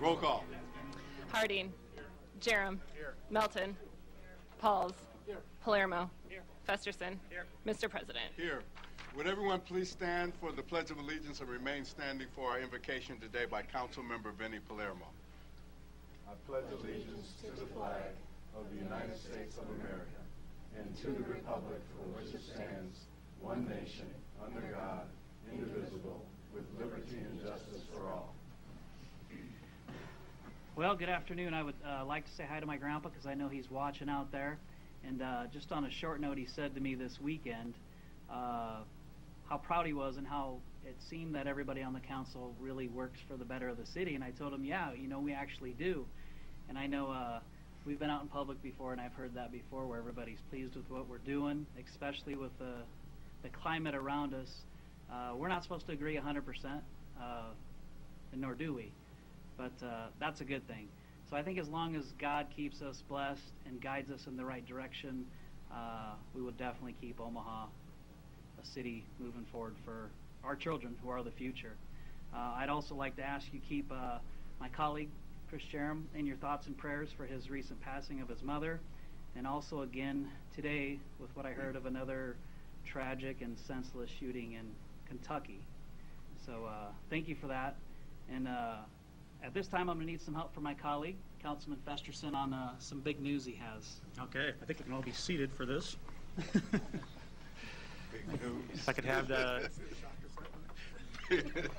Roll call. Harding. Jerem. Melton. Pauls. Palermo. Festerson. Mr. President. Here. Would everyone please stand for the Pledge of Allegiance and remain standing for our invocation today by Council Member Benny Palermo. I pledge allegiance to the flag of the United States of America and to the republic for which it stands, one nation, under God, indivisible, with liberty and justice for all. Well, good afternoon. I would like to say hi to my grandpa because I know he's watching out there. And just on a short note, he said to me this weekend how proud he was and how it seemed that everybody on the council really works for the better of the city. And I told him, yeah, you know, we actually do. And I know we've been out in public before, and I've heard that before, where everybody's pleased with what we're doing, especially with the climate around us. We're not supposed to agree 100%, and nor do we. But that's a good thing. So I think as long as God keeps us blessed and guides us in the right direction, we will definitely keep Omaha a city moving forward for our children who are the future. I'd also like to ask you keep my colleague, Chris Jerem, in your thoughts and prayers for his recent passing of his mother, and also again today with what I heard of another tragic and senseless shooting in Kentucky. So thank you for that. And at this time, I'm going to need some help from my colleague, Councilman Festerson, on some big news he has. Okay, I think we can all be seated for this. Big news. If I could have the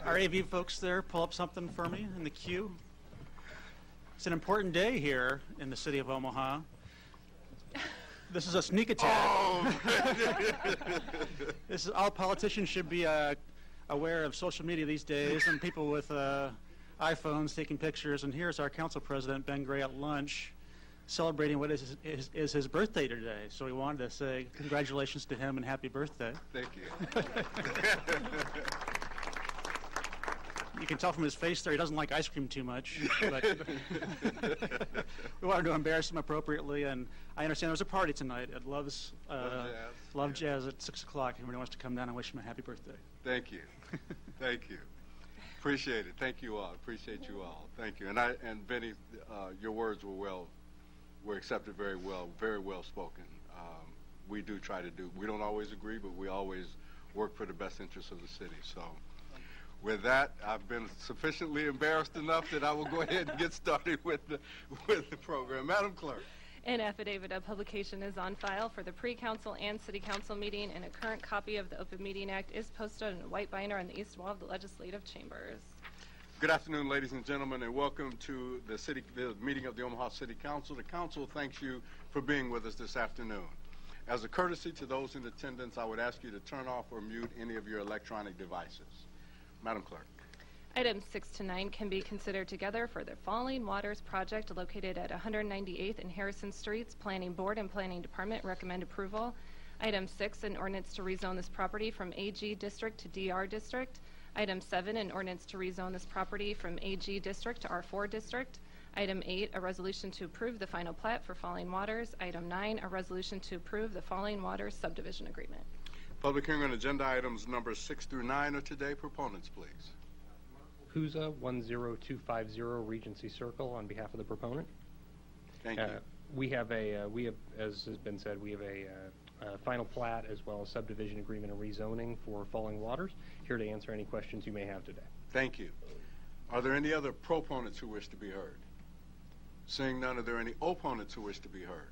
our AV folks there pull up something for me in the queue. It's an important day here in the city of Omaha. This is a sneak attack. Oh. This is, all politicians should be aware of social media these days, and people with iPhones taking pictures. And here's our council president, Ben Gray, at lunch, celebrating what is his birthday today. So we wanted to say congratulations to him and happy birthday. Thank you. You can tell from his face there he doesn't like ice cream too much. But we wanted to embarrass him appropriately, and I understand there's a party tonight at Love Jazz at 6 o'clock. Everybody wants to come down and wish him a happy birthday. Thank you. Thank you. Appreciate it. Thank you all. Appreciate you all. Thank you. And Benny, your words were accepted very well spoken. We do try to we don't always agree, but we always work for the best interests of the city. So with that, I've been sufficiently embarrassed enough that I will go ahead and get started with the program. Madam Clerk. An affidavit of publication is on file for the pre-council and city council meeting, and a current copy of the Open Meeting Act is posted in a white binder on the east wall of the legislative chambers. Good afternoon, ladies and gentlemen, and welcome to the meeting of the Omaha City Council. The council thanks you for being with us this afternoon. As a courtesy to those in attendance, I would ask you to turn off or mute any of your electronic devices. Madam Clerk. Items 6 to 9 can be considered together for the Falling Waters project located at 198th and Harrison Streets. Planning Board and Planning Department recommend approval. Item 6, an ordinance to rezone this property from AG District to DR District. Item 7, an ordinance to rezone this property from AG District to R4 District. Item 8, a resolution to approve the final plat for Falling Waters. Item 9, a resolution to approve the Falling Waters subdivision agreement. Public hearing on agenda items numbers 6 through 9 are today. Proponents, please. Huza 10250 Regency Circle on behalf of the proponent. Thank you. We have, as has been said, we have a final plat as well as subdivision agreement and rezoning for Falling Waters. Here to answer any questions you may have today. Thank you. Are there any other proponents who wish to be heard? Seeing none, are there any opponents who wish to be heard?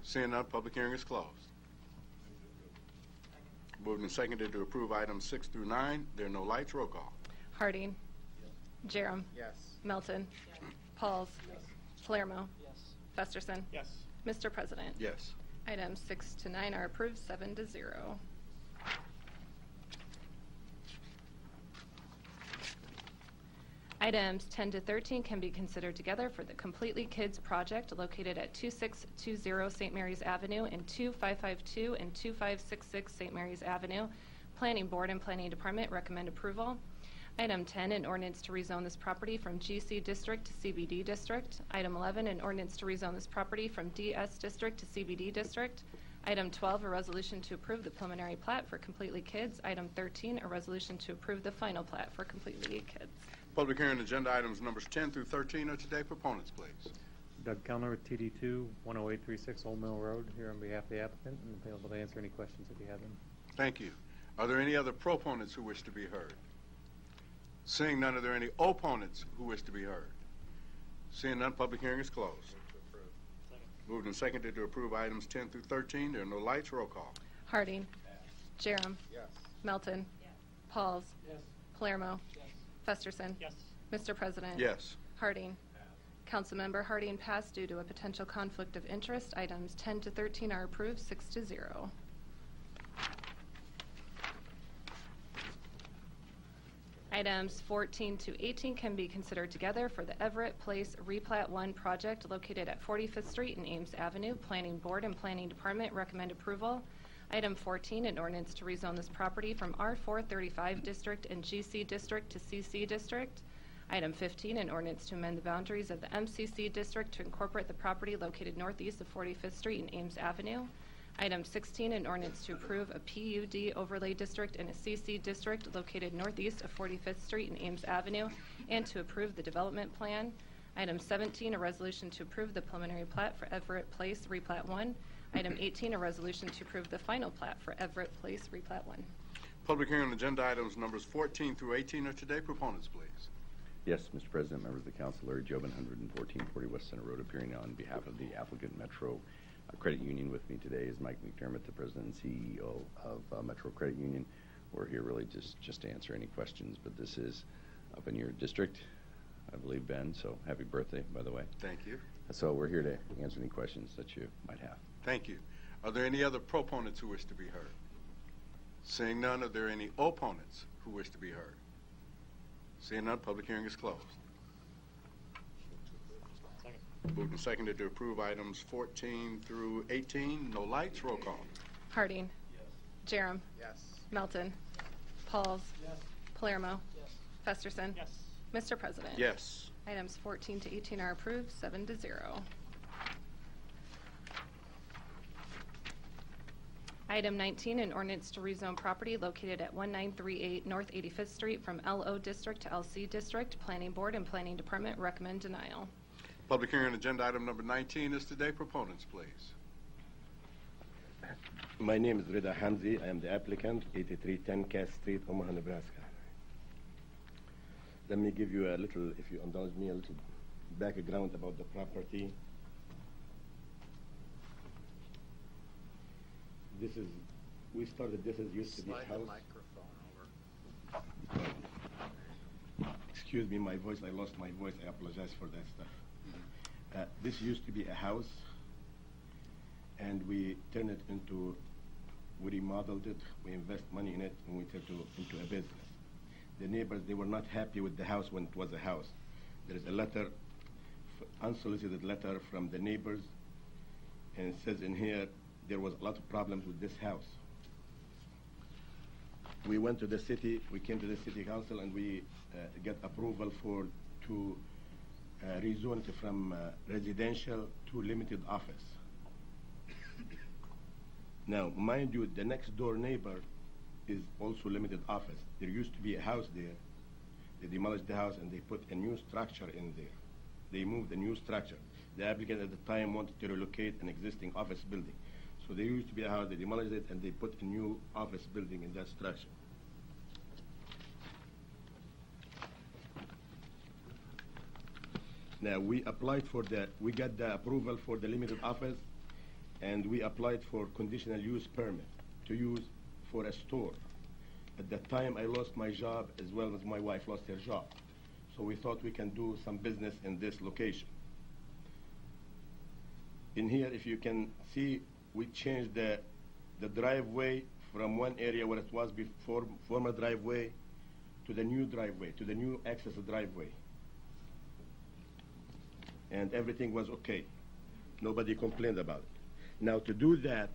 Seeing none, public hearing is closed. Moved and seconded to approve items 6 through 9. There are no lights. Roll call. Harding. Jerem. Yes. Melton. Pauls. Palermo. Yes. Festerson. Yes. Mr. President. Yes. Items 6 to 9 are approved 7-0. Items 10 to 13 can be considered together for the Completely Kids project located at 2620 St. Mary's Avenue and 2552 and 2566 St. Mary's Avenue. Planning Board and Planning Department recommend approval. Item 10, an ordinance to rezone this property from GC District to CBD District. Item 11, an ordinance to rezone this property from DS District to CBD District. Item 12, a resolution to approve the preliminary plat for Completely Kids. Item 13, a resolution to approve the final plat for Completely Kids. Public hearing agenda items numbers 10 through 13 are today. Proponents, please. Doug Kellner with TD2, 10836 Old Mill Road, here on behalf of the applicant, and available to answer any questions if you have them. Thank you. Are there any other proponents who wish to be heard? Seeing none, are there any opponents who wish to be heard? Seeing none, public hearing is closed. Moved and seconded to approve items 10 through 13. There are no lights. Roll call. Harding. Jerem. Yes. Melton. Pauls. Palermo. Festerson. Yes. Mr. President. Yes. Harding. Councilmember Harding passed due to a potential conflict of interest. Items 10 to 13 are approved, 6-0. Items 14 to 18 can be considered together for the Everett Place Replat 1 project located at 45th Street and Ames Avenue. Planning Board and Planning Department recommend approval. Item 14, an ordinance to rezone this property from R435 District and GC District to CC District. Item 15, an ordinance to amend the boundaries of the MCC District to incorporate the property located northeast of 45th Street and Ames Avenue. Item 16, an ordinance to approve a PUD overlay district and a CC district located northeast of 45th Street and Ames Avenue, and to approve the development plan. Item 17, a resolution to approve the preliminary plat for Everett Place Replat 1. Item 18, a resolution to approve the final plat for Everett Place Replat 1. Public hearing on agenda items numbers 14 through 18 are today. Proponents, please. Yes, Mr. President, members of the council, Larry Jobin, 11440 West Center Road, appearing on behalf of the applicant Metro Credit Union. With me today is Mike McDermott, the president and CEO of Metro Credit Union. We're here really just to answer any questions, but this is up in your district, I believe, Ben, so happy birthday, by the way. Thank you. So we're here to answer any questions that you might have. Thank you. Are there any other proponents who wish to be heard? Seeing none, are there any opponents who wish to be heard? Seeing none, public hearing is closed. Moved and seconded to approve items 14 through 18. No lights. Roll call. Harding. Jerem. Yes. Melton. Pauls. Palermo. Festerson. Yes. Mr. President. Yes. Items 14 to 18 are approved, 7-0. Item 19, an ordinance to rezone property located at 1938 North 85th Street from LO District to LC District. Planning Board and Planning Department recommend denial. Public hearing on agenda item number 19 is today. Proponents, please. My name is Rida Hamzi. I am the applicant, 8310 Cass Street, Omaha, Nebraska. Let me give you a little, if you indulge me, a little background about the property. This is, we started, this is used to be a house. Excuse me, my voice, I lost my voice. I apologize for that stuff. This used to be a house, and we turned it into, we remodeled it, we invest money in it, and we turned it into a business. The neighbors, they were not happy with the house when it was a house. There is a letter, unsolicited letter from the neighbors, and it says in here, there was a lot of problems with this house. We went to the city, we came to the city council, and we got approval to rezone it from residential to limited office. Now, mind you, the next door neighbor is also limited office. There used to be a house there. They demolished the house and they put a new structure in there. They moved a new structure. The applicant at the time wanted to relocate an existing office building. So there used to be a house, they demolished it, and they put a new office building in that structure. Now, we applied for that. We got the approval for the limited office, and we applied for conditional use permit to use for a store. At that time, I lost my job as well as my wife lost her job. So we thought we can do some business in this location. In here, if you can see, we changed the driveway from one area where it was before, former driveway, to the new driveway, to the new access driveway. And everything was okay. Nobody complained about it. Now, to do that,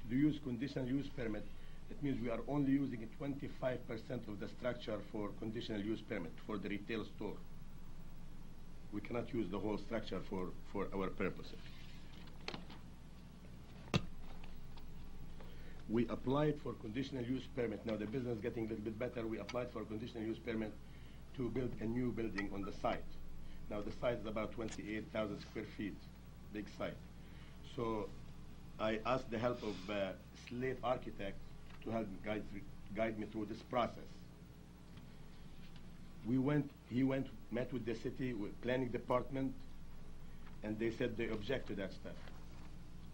to use conditional use permit, it means we are only using 25% of the structure for conditional use permit for the retail store. We cannot use the whole structure for our purposes. We applied for conditional use permit. Now the business is getting a little bit better. We applied for conditional use permit to build a new building on the site. Now the site is about 28,000 square feet, big site. So I asked the help of Slate Architect to help guide me through this process. He went, met with the city, with planning department, and they said they object to that stuff,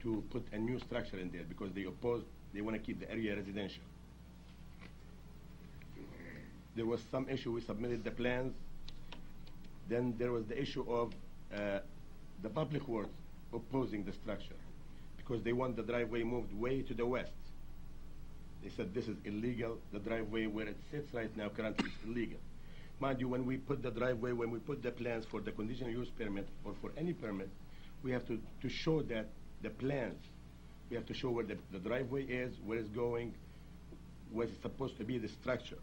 to put a new structure in there because they want to keep the area residential. There was some issue, we submitted the plans. Then there was the issue of the public works opposing the structure because they want the driveway moved way to the west. They said this is illegal. The driveway where it sits right now currently is illegal. Mind you, when we put the driveway, when we put the plans for the conditional use permit or for any permit, we have to show that the plans, we have to show where the driveway is, where it's going, where it's supposed to be the structure.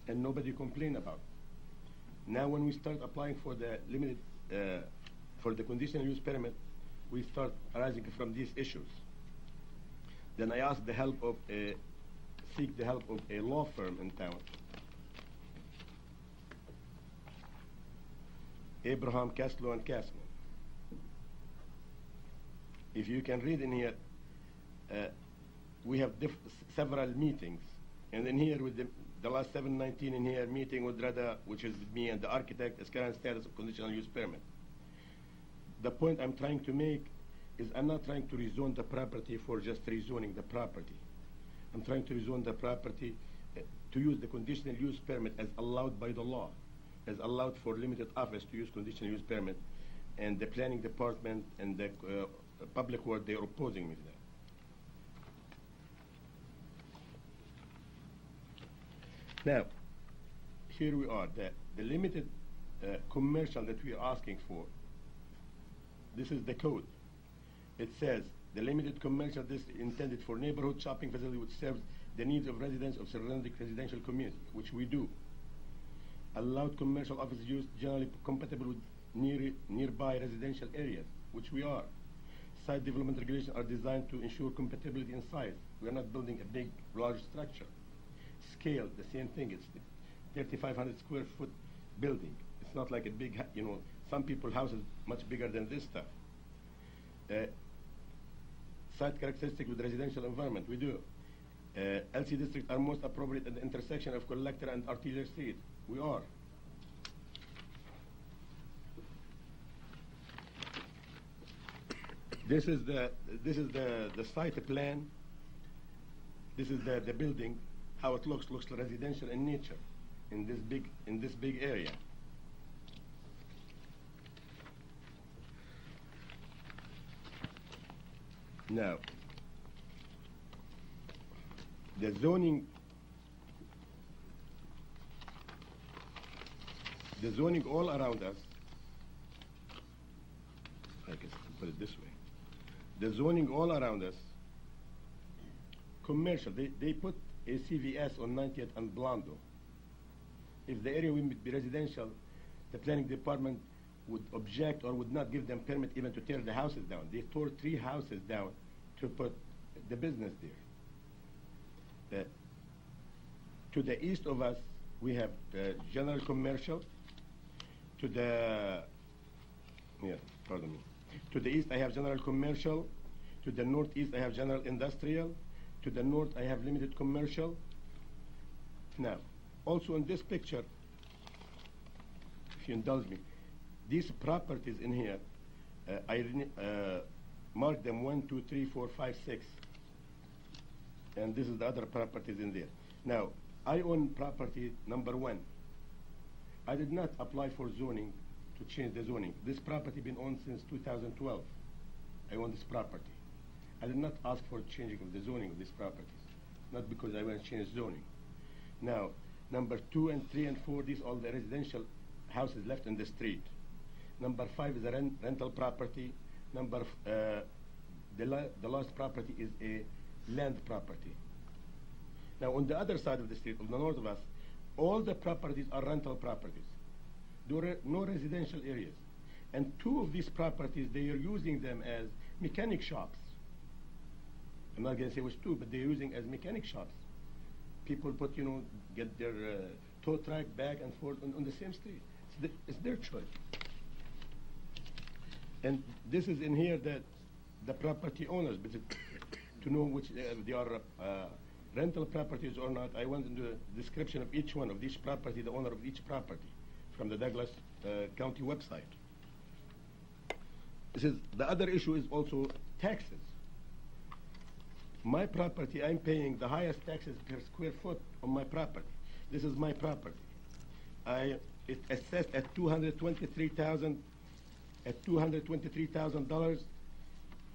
And nobody complained about it. Now when we start applying for the limited, for the conditional use permit, we start arising from these issues. Then I asked the help of seek the help of a law firm in town. Abraham, Caslow and Casman. If you can read in here, we have several meetings. And in here with the last 7/19 in here, meeting with Rada, which is me and the architect, is current status of conditional use permit. The point I'm trying to make is I'm not trying to rezone the property for just rezoning the property. I'm trying to rezone the property to use the conditional use permit as allowed by the law, as allowed for limited office to use conditional use permit, and the planning department and the public work, they're opposing me to that. Now, here we are, the limited commercial that we are asking for, this is the code. It says, the limited commercial this is intended for neighborhood shopping facility which serves the needs of residents of surrounding residential community, which we do. Allowed commercial office use generally compatible with nearby residential areas, which we are. Site development regulations are designed to ensure compatibility in size. We are not building a big, large structure. Scale, the same thing. It's 3,500 square foot building. It's not like a big, some people's houses much bigger than this stuff. Site characteristic with residential environment, we do. LC districts are most appropriate at the intersection of Collector and Artillery Street. We are. This is the site plan. This is the building. How it looks residential in nature in this big area. Now, the zoning all around us, I guess I can put it this way, the zoning all around us, commercial, they put a CVS on 90th and Blondo. If the area would be residential, the planning department would object or would not give them permit even to tear the houses down. They tore 3 houses down to put the business there. To the east of us, we have general commercial. To the east, I have general commercial. To the northeast, I have general industrial. To the north, I have limited commercial. Now, also in this picture, if you indulge me, these properties in here, I marked them 1, 2, 3, 4, 5, 6. And this is the other properties in there. Now, I own property number 1. I did not apply for zoning to change the zoning. This property been owned since 2012. I own this property. I did not ask for changing of the zoning of these properties, not because I want to change zoning. Now, number 2 and 3 and 4, these are all the residential houses left in the street. Number 5 is a rental property. The last property is a land property. Now, on the other side of the street, on the north of us, all the properties are rental properties. There are no residential areas. And 2 of these properties, they are using them as mechanic shops. I'm not going to say which 2, but they're using as mechanic shops. People put, get their tow truck back and forth on the same street. It's their choice. And this is in here that the property owners, but to know which they are rental properties or not, I went into the description of each one of each property, the owner of each property, from the Douglas County website. This is, the other issue is also taxes. My property, I'm paying the highest taxes per square foot on my property. This is my property. It's assessed at $223,000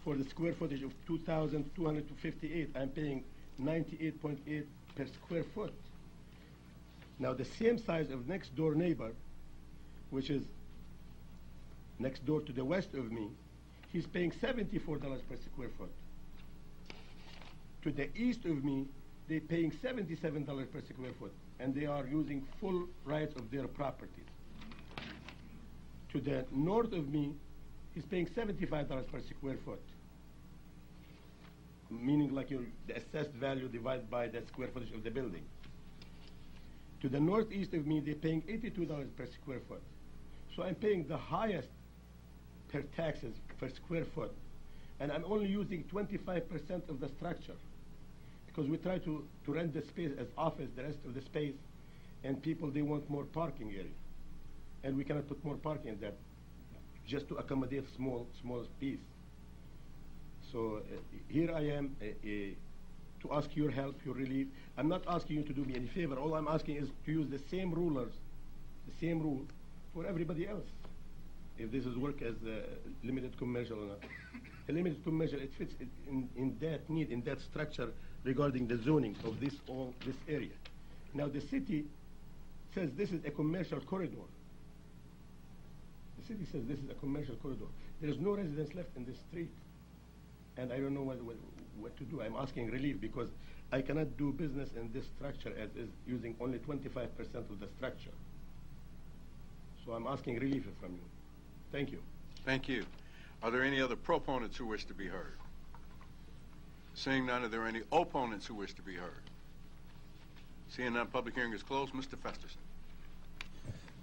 for the square footage of 2,258. I'm paying 98.8 per square foot. Now the same size of next door neighbor, which is next door to the west of me, he's paying $74 per square foot. To the east of me, they're paying $77 per square foot, and they are using full rights of their properties. To the north of me, he's paying $75 per square foot, meaning like the assessed value divided by the square footage of the building. To the northeast of me, they're paying $82 per square foot. So I'm paying the highest per taxes per square foot, and I'm only using 25% of the structure, because we try to rent the space as office, the rest of the space, and people, they want more parking area. And we cannot put more parking in that, just to accommodate small piece. So here I am to ask your help, your relief. I'm not asking you to do me any favor. All I'm asking is to use the same rule for everybody else. If this is work as limited commercial or not. A limited commercial, it fits in that need, in that structure regarding the zoning of this area. Now the city says this is a commercial corridor. The city says this is a commercial corridor. There is no residence left in this street. And I don't know what to do. I'm asking relief because I cannot do business in this structure as is using only 25% of the structure. So I'm asking relief from you. Thank you. Thank you. Are there any other proponents who wish to be heard? Seeing none, are there any opponents who wish to be heard? Seeing none, public hearing is closed. Mr. Festerson.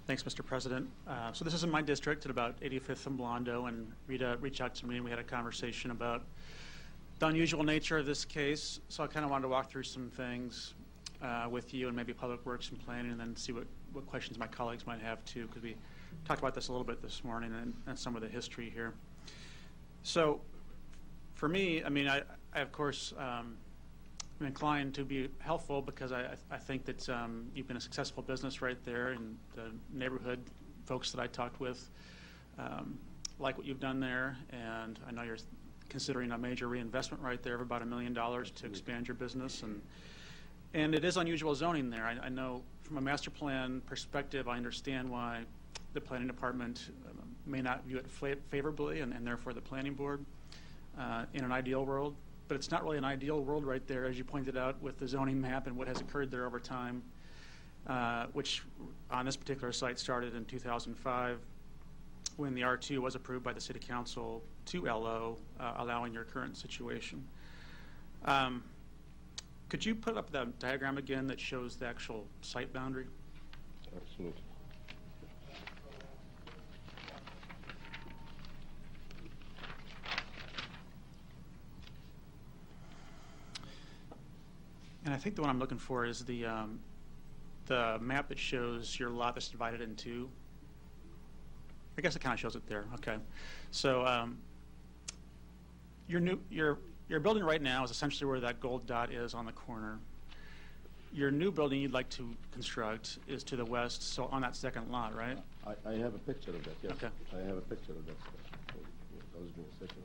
Thanks, Mr. President. So this is in my district at about 85th and Blondo, and Rita reached out to me and we had a conversation about the unusual nature of this case. So I kind of wanted to walk through some things with you and maybe Public Works and Planning, and then see what questions my colleagues might have too, because we talked about this a little bit this morning and some of the history here. So for me, I mean, I of course, I'm inclined to be helpful because I think that you've been a successful business right there, and the neighborhood folks that I talked with like what you've done there, and I know you're considering a major reinvestment right there of about $1 million to expand your business, and it is unusual zoning there. I know from a master plan perspective, I understand why the planning department may not view it favorably, and therefore the planning board in an ideal world. But it's not really an ideal world right there, as you pointed out, with the zoning map and what has occurred there over time, which on this particular site started in 2005 when the R2 was approved by the City Council to LO, allowing your current situation. Could you put up that diagram again that shows the actual site boundary? Absolutely. And I think the one I'm looking for is the map that shows your lot that's divided in two. I guess it kind of shows it there. Okay, so your building right now is essentially where that gold dot is on the corner. Your new building you'd like to construct is to the west, so on that second lot, right? I have a picture of that, yes. Okay. I have a picture of that. That was me a second.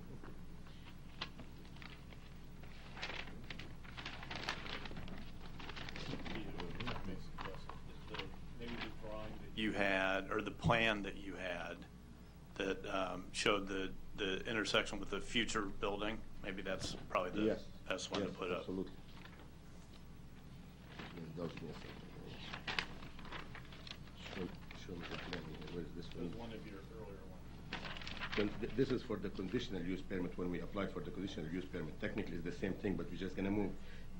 You had, or the plan that you had that showed the intersection with the future building. Maybe that's probably the best one to put up. Absolutely. Show me the plan. Where is this one? One of your earlier ones. Well, this is for the conditional use permit. When we applied for the conditional use permit, technically it's the same thing, but we're just going to move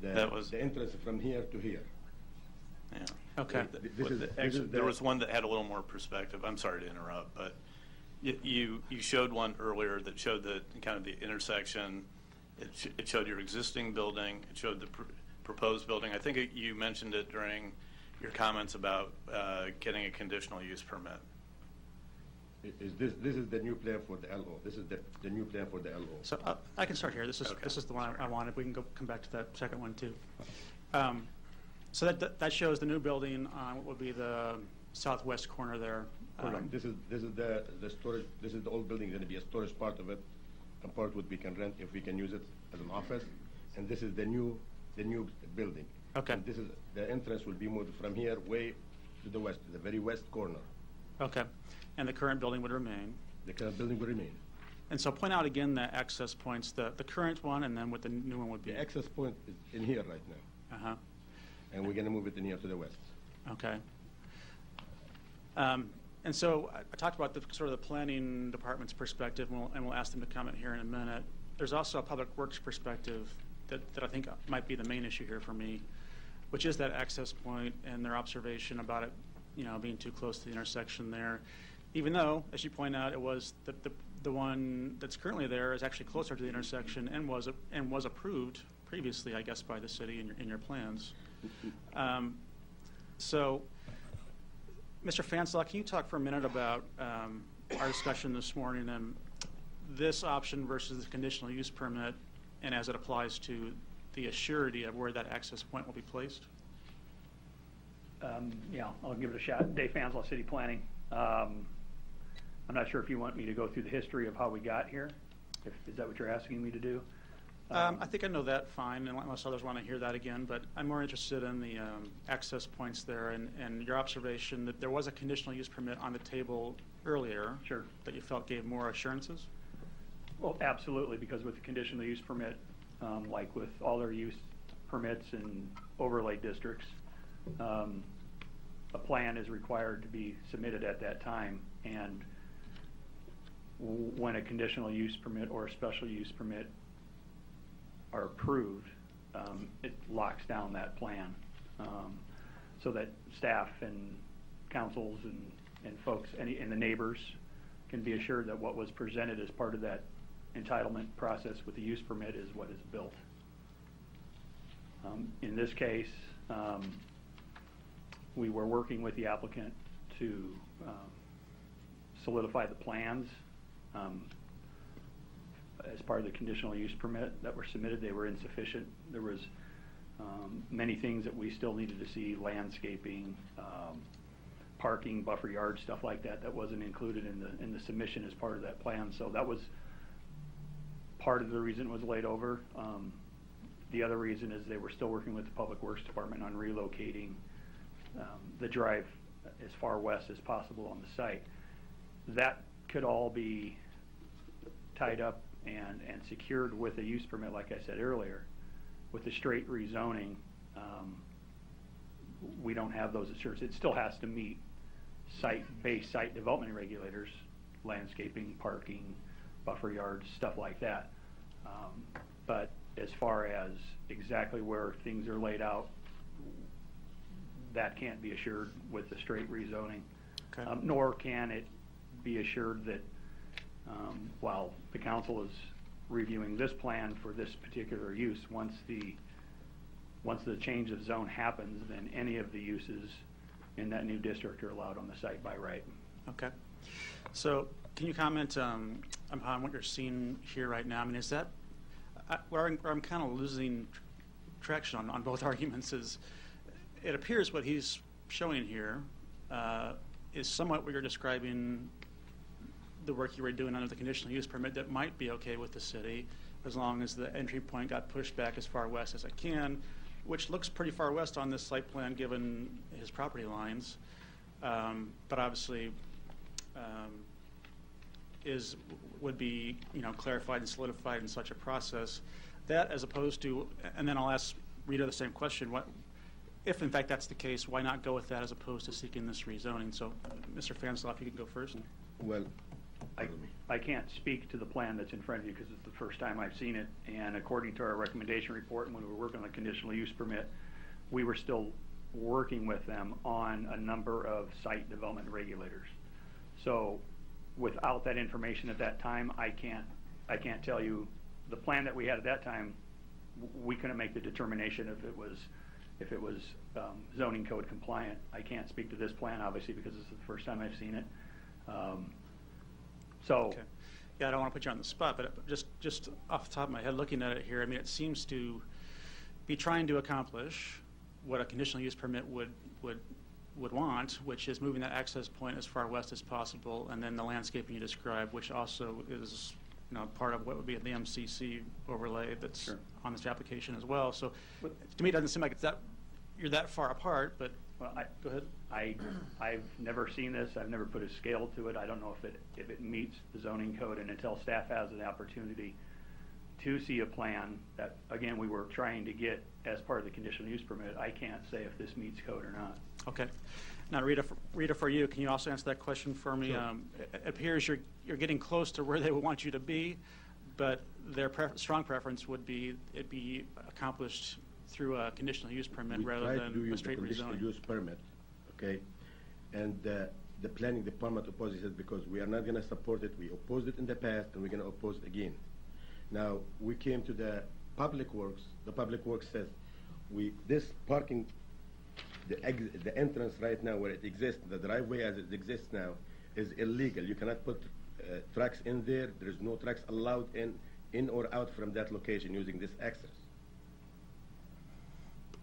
the entrance from here to here. Yeah. Okay. There was one that had a little more perspective. I'm sorry to interrupt, but you showed one earlier that showed the kind of the intersection. It showed your existing building. It showed the proposed building. I think you mentioned it during your comments about getting a conditional use permit. This is the new plan for the LO. This is the new plan for the LO. So I can start here. This is Okay. this is the one I wanted. We can come back to that second one too. So that shows the new building on what would be the southwest corner there. This is the storage. This is the old building. Going to be a storage part of it, and part would we can rent if we can use it as an office. And this is the new building. Okay. And this is the entrance will be moved from here way to the west, the very west corner. Okay. And the current building would remain. The current building will remain. And so point out again the access points, the current one, and then what the new one would be. The access point is in here right now, Uh-huh. and we're going to move it in here to the west. Okay. And so I talked about the sort of the planning department's perspective, and we'll ask them to comment here in a minute. There's also a public works perspective that I think might be the main issue here for me, which is that access point and their observation about it, being too close to the intersection there. Even though, as you point out, it was the one that's currently there is actually closer to the intersection and was approved previously, I guess, by the city in your plans. So, Mr. Fanslau, can you talk for a minute about our discussion this morning and this option versus the conditional use permit, and as it applies to the assurity of where that access point will be placed? Yeah, I'll give it a shot. Dave Fanslau, City Planning. I'm not sure if you want me to go through the history of how we got here. Is that what you're asking me to do? I think I know that fine, unless others want to hear that again, but I'm more interested in the access points there and your observation that there was a conditional use permit on the table earlier. Sure. That you felt gave more assurances? Well, absolutely, because with the conditional use permit, like with all their use permits and overlay districts, a plan is required to be submitted at that time, and when a conditional use permit or a special use permit are approved, it locks down that plan, so that staff and councils and folks and the neighbors can be assured that what was presented as part of that entitlement process with the use permit is what is built. In this case, we were working with the applicant to solidify the plans as part of the conditional use permit that were submitted. They were insufficient. There was many things that we still needed to see: landscaping, parking, buffer yard, stuff like that. That wasn't included in the submission as part of that plan. So that was part of the reason it was laid over. The other reason is they were still working with the Public Works Department on relocating the drive as far west as possible on the site. That could all be tied up and secured with a use permit, like I said earlier. With the straight rezoning, we don't have those assurances. It still has to meet site-based site development regulators, landscaping, parking, buffer yards, stuff like that. But as far as exactly where things are laid out, that can't be assured with the straight rezoning. Okay. Nor can it be assured that while the council is reviewing this plan for this particular use, once the change of zone happens, then any of the uses in that new district are allowed on the site by right. Okay. So can you comment on what you're seeing here right now? I mean, is that where I'm kind of losing traction on both arguments is it appears what he's showing here is somewhat what you're describing the work you were doing under the conditional use permit that might be okay with the city as long as the entry point got pushed back as far west as it can, which looks pretty far west on this site plan given his property lines, but obviously would be clarified and solidified in such a process. That as opposed to, and then I'll ask Rita the same question, what if in fact that's the case, why not go with that as opposed to seeking this rezoning? So Mr. Fanslau, if you can go first. Well, I can't speak to the plan that's in front of you because it's the first time I've seen it, and according to our recommendation report, when we were working on the conditional use permit, we were still working with them on a number of site development regulators. So without that information at that time, I can't tell you the plan that we had at that time. We couldn't make the determination if it was zoning code compliant. I can't speak to this plan obviously because this is the first time I've seen it. Okay. Yeah, I don't want to put you on the spot, but just off the top of my head, looking at it here, I mean, it seems to be trying to accomplish what a conditional use permit would want, which is moving that access point as far west as possible, and then the landscaping you described, which also is, you know, part of what would be the MCC overlay that's on this application as well. So to me, it doesn't seem like you're that far apart, but go ahead. I've never seen this. I've never put a scale to it. I don't know if it meets the zoning code, and until staff has an opportunity to see a plan that, again, we were trying to get as part of the conditional use permit, I can't say if this meets code or not. Okay. Now, Rita, for you, can you also answer that question for me? Sure. It appears you're getting close to where they would want you to be, but their strong preference would be it be accomplished through a conditional use permit rather than a straight rezoning. Conditional use permit, okay? And the planning department opposes it because we are not going to support it. We opposed it in the past, and we're going to oppose it again. Now, we came to the Public Works. The Public Works says this parking, the entrance right now where it exists, the driveway as it exists now, is illegal. You cannot put trucks in there. There is no trucks allowed in or out from that location using this access.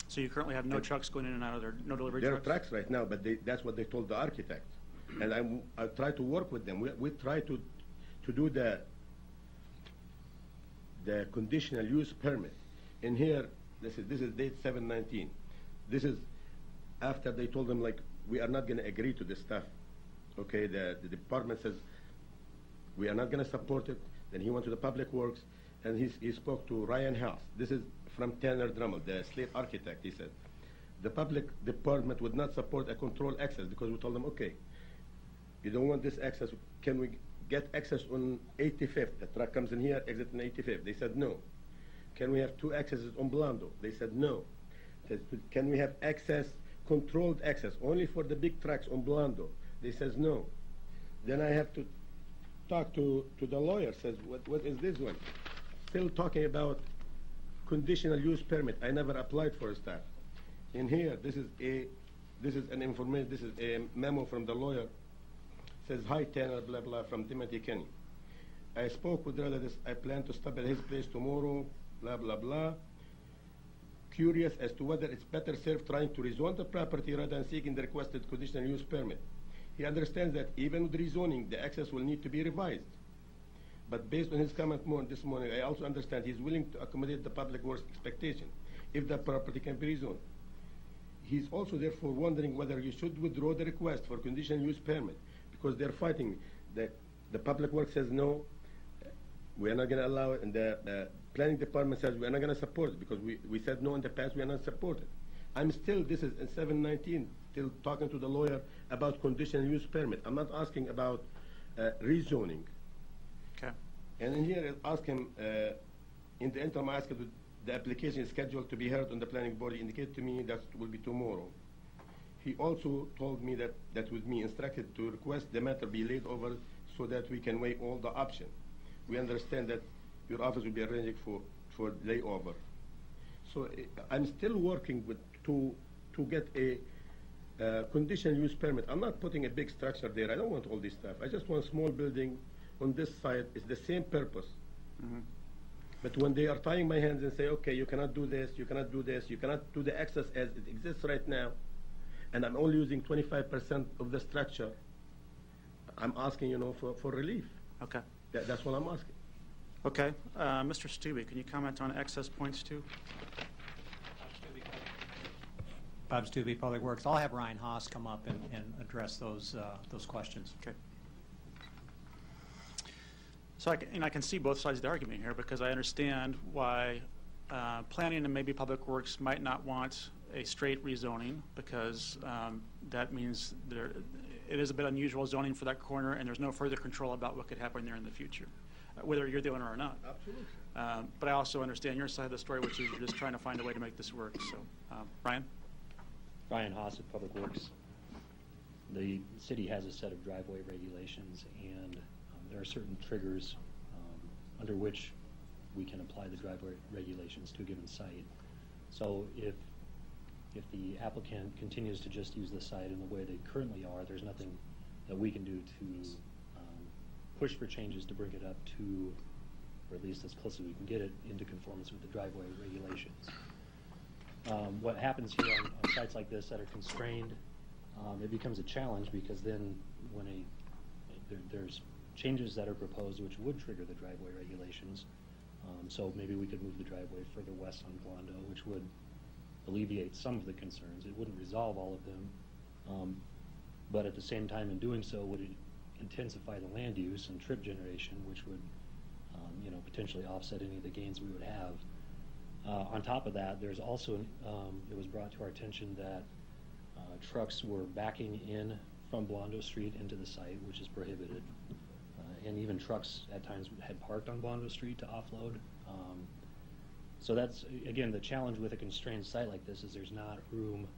So you currently have no trucks going in and out of there, no delivery trucks? There are trucks right now, but that's what they told the architect. And I try to work with them. We try to do the conditional use permit. In here, this is date 7/19. This is after they told them, like, we are not going to agree to this stuff. Okay, the department says we are not going to support it. Then he went to the Public Works, and he spoke to Ryan House. This is from Tanner Drummond, the Slate architect. He said the Public Department would not support a controlled access because we told them, okay, you don't want this access. Can we get access on 85th? The truck comes in here, exit on 85th. They said no. Can we have two accesses on Blondo? They said no. Said, can we have access, controlled access, only for the big trucks on Blondo? They says no. Then I have to talk to the lawyer. Says what is this one? Still talking about conditional use permit. I never applied for a stuff. In here, this is an information. This is a memo from the lawyer. Says, hi Tanner, blah blah, from Timothy Kenny. I spoke with relatives. I plan to stop at his place tomorrow, blah blah blah. Curious as to whether it's better served trying to rezone the property rather than seeking the requested conditional use permit. He understands that even with rezoning, the access will need to be revised. But based on his comment this morning, I also understand he's willing to accommodate the Public Works expectation if the property can be rezoned. He's also therefore wondering whether you should withdraw the request for conditional use permit because they're fighting. The Public Works says no, we are not going to allow it, and the Planning Department says we are not going to support it because we said no in the past, we are not supported. I'm still, this is in 7/19, still talking to the lawyer about conditional use permit. I'm not asking about rezoning. Okay. And in here, I ask him, in the interim, I asked him, the application is scheduled to be heard on the planning board. He indicated to me that will be tomorrow. He also told me that with me instructed to request the matter be laid over so that we can weigh all the options. We understand that your office will be arranging for layover. So I'm still working to get a conditional use permit. I'm not putting a big structure there. I don't want all this stuff. I just want a small building on this side. It's the same purpose. Mm-hmm. But when they are tying my hands and say, okay, you cannot do this, you cannot do this, you cannot do the access as it exists right now, and I'm only using 25% of the structure, I'm asking, for relief. Okay. That's what I'm asking. Okay. Mr. Stubbe, can you comment on access points too? Bob Stubbe, Public Works. I'll have Ryan Haas come up and address those questions. Okay. So I can see both sides of the argument here because I understand why planning and maybe Public Works might not want a straight rezoning because that means it is a bit unusual zoning for that corner and there's no further control about what could happen there in the future, whether you're the owner or not. Absolutely. But I also understand your side of the story, which is you're just trying to find a way to make this work. So, Ryan? Ryan Haas at Public Works. The city has a set of driveway regulations, and there are certain triggers under which we can apply the driveway regulations to a given site. So if the applicant continues to just use the site in the way they currently are, there's nothing that we can do to push for changes to bring it up to, or at least as close as we can get it, into conformance with the driveway regulations. What happens here on sites like this that are constrained, it becomes a challenge, because then when there's changes that are proposed which would trigger the driveway regulations. So maybe we could move the driveway further west on Blondo, which would alleviate some of the concerns. It wouldn't resolve all of them, but at the same time, in doing so, would it intensify the land use and trip generation, which would potentially offset any of the gains we would have. On top of that, there's also, it was brought to our attention that trucks were backing in from Blondo Street into the site, which is prohibited. And even trucks at times had parked on Blondo Street to offload. So that's, again, the challenge with a constrained site like this is there's not room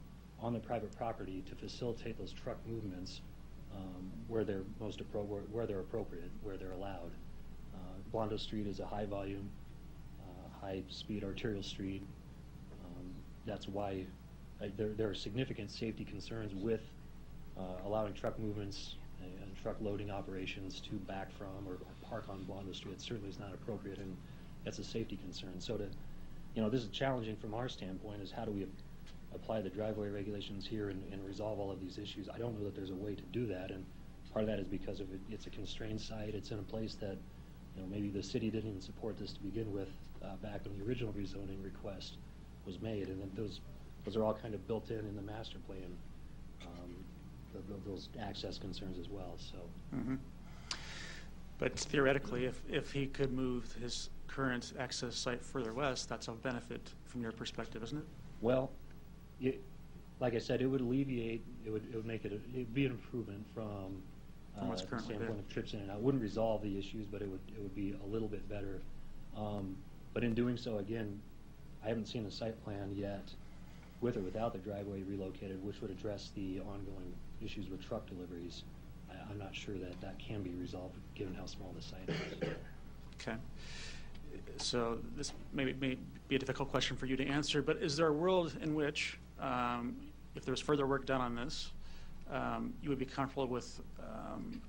on the private property to facilitate those truck movements where they're where they're appropriate, where they're allowed. Blondo Street is a high volume, high speed arterial street. That's why there are significant safety concerns with allowing truck movements and truck loading operations to back from or park on Blondo Street. It certainly is not appropriate, and that's a safety concern. So this is challenging from our standpoint, is how do we apply the driveway regulations here and resolve all of these issues. I don't know that there's a way to do that, and part of that is because of it's a constrained site. It's in a place that maybe the city didn't even support this to begin with back when the original rezoning request was made, and then those are all kind of built in the master plan, those access concerns as well. So. Mm-hmm. But theoretically, if he could move his current access site further west, that's a benefit from your perspective, isn't it? Well, like I said, it would alleviate. It would make it. It'd be an improvement from the standpoint of trips in and out. It wouldn't resolve the issues, but it would be a little bit better. But in doing so, again, I haven't seen a site plan yet, with or without the driveway relocated, which would address the ongoing issues with truck deliveries. I'm not sure that can be resolved given how small the site is. Okay. So this may be a difficult question for you to answer, but is there a world in which, if there's further work done on this, you would be comfortable with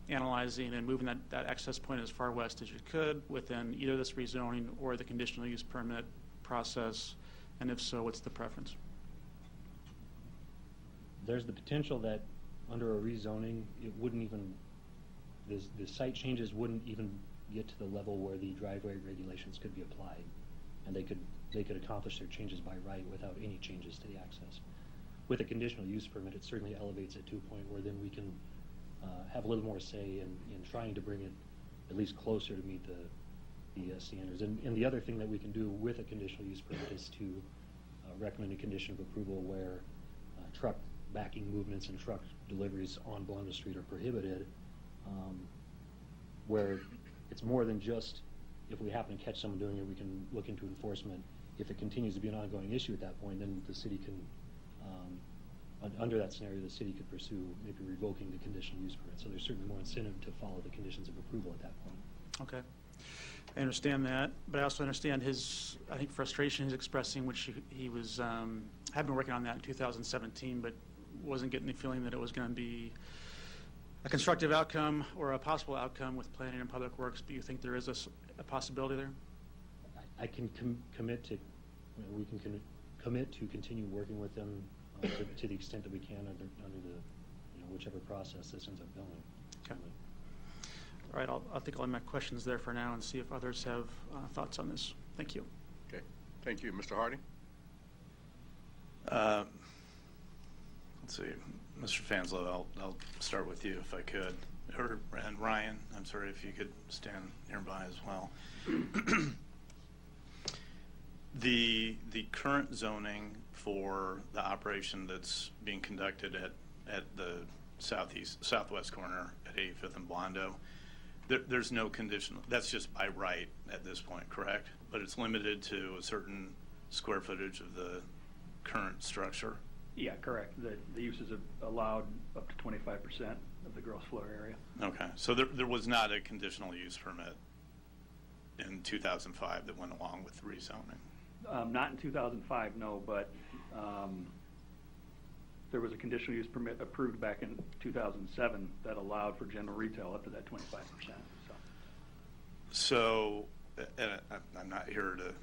analyzing and moving that access point as far west as you could within either this rezoning or the conditional use permit process? And if so, what's the preference? There's the potential that under a rezoning, it wouldn't even, the site changes wouldn't even get to the level where the driveway regulations could be applied, and they could accomplish their changes by right without any changes to the access. With a conditional use permit, it certainly elevates it to a point where then we can have a little more say in trying to bring it at least closer to meet the standards. And the other thing that we can do with a conditional use permit is to recommend a condition of approval where truck backing movements and truck deliveries on Blondo Street are prohibited, where it's more than just if we happen to catch someone doing it, we can look into enforcement. If it continues to be an ongoing issue at that point, then the city can, under that scenario, the city could pursue maybe revoking the conditional use permit. So there's certainly more incentive to follow the conditions of approval at that point. Okay. I understand that, but I also understand his, I think, frustration he's expressing, which he was, had been working on that in 2017, but wasn't getting the feeling that it was going to be a constructive outcome or a possible outcome with planning and public works. Do you think there is a possibility there? I can commit to, we can commit to continue working with them to the extent that we can under the, whichever process this ends up going. Okay. All right, I think I'll end my questions there for now and see if others have thoughts on this. Thank you. Okay. Thank you. Mr. Harding? Let's see. Mr. Fanslow, I'll start with you if I could. And Ryan, I'm sorry if you could stand nearby as well. The current zoning for the operation that's being conducted at the southwest corner at 85th and Blondo, there's no condition. That's just by right at this point, correct? But it's limited to a certain square footage of the current structure. Yeah, correct. The uses are allowed up to 25% of the gross floor area. Okay, so there was not a conditional use permit in 2005 that went along with the rezoning? Not in 2005, no, but there was a conditional use permit approved back in 2007 that allowed for general retail up to that 25%. So, and I'm not here to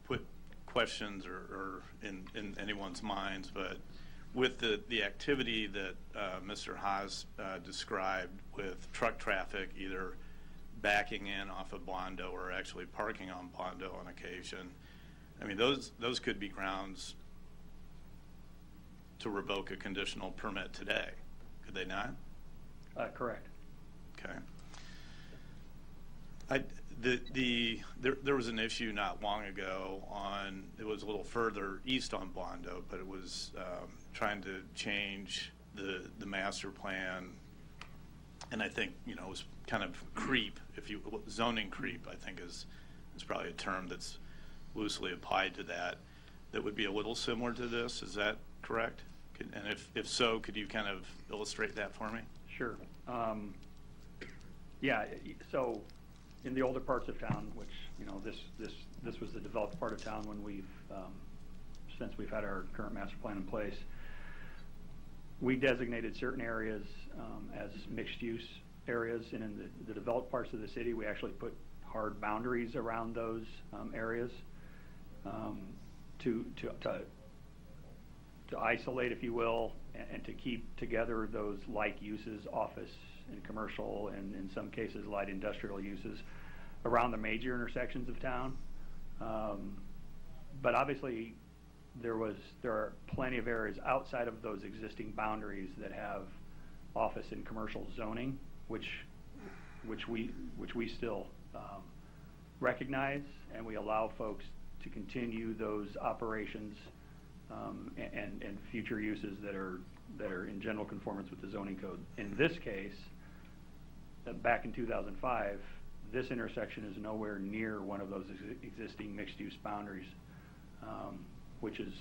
put questions or in anyone's minds, but with the activity that Mr. Haas described with truck traffic either backing in off of Blondo or actually parking on Blondo on occasion, I mean, those could be grounds to revoke a conditional permit today, could they not? Correct. Okay. There was an issue not long ago it was a little further east on Blondo, but it was trying to change the master plan, and I think, it was kind of zoning creep, I think is probably a term that's loosely applied to that would be a little similar to this. Is that correct? And if so, could you kind of illustrate that for me? Sure. Yeah, so in the older parts of town, which, this was the developed part of town when since we've had our current master plan in place, we designated certain areas as mixed use areas, and in the developed parts of the city, we actually put hard boundaries around those areas to isolate, if you will, and to keep together those like uses, office and commercial, and in some cases light industrial uses around the major intersections of town. But obviously there are plenty of areas outside of those existing boundaries that have office and commercial zoning, which we still recognize, and we allow folks to continue those operations and future uses that are in general conformance with the zoning code. In this case, back in 2005, this intersection is nowhere near one of those existing mixed-use boundaries, which is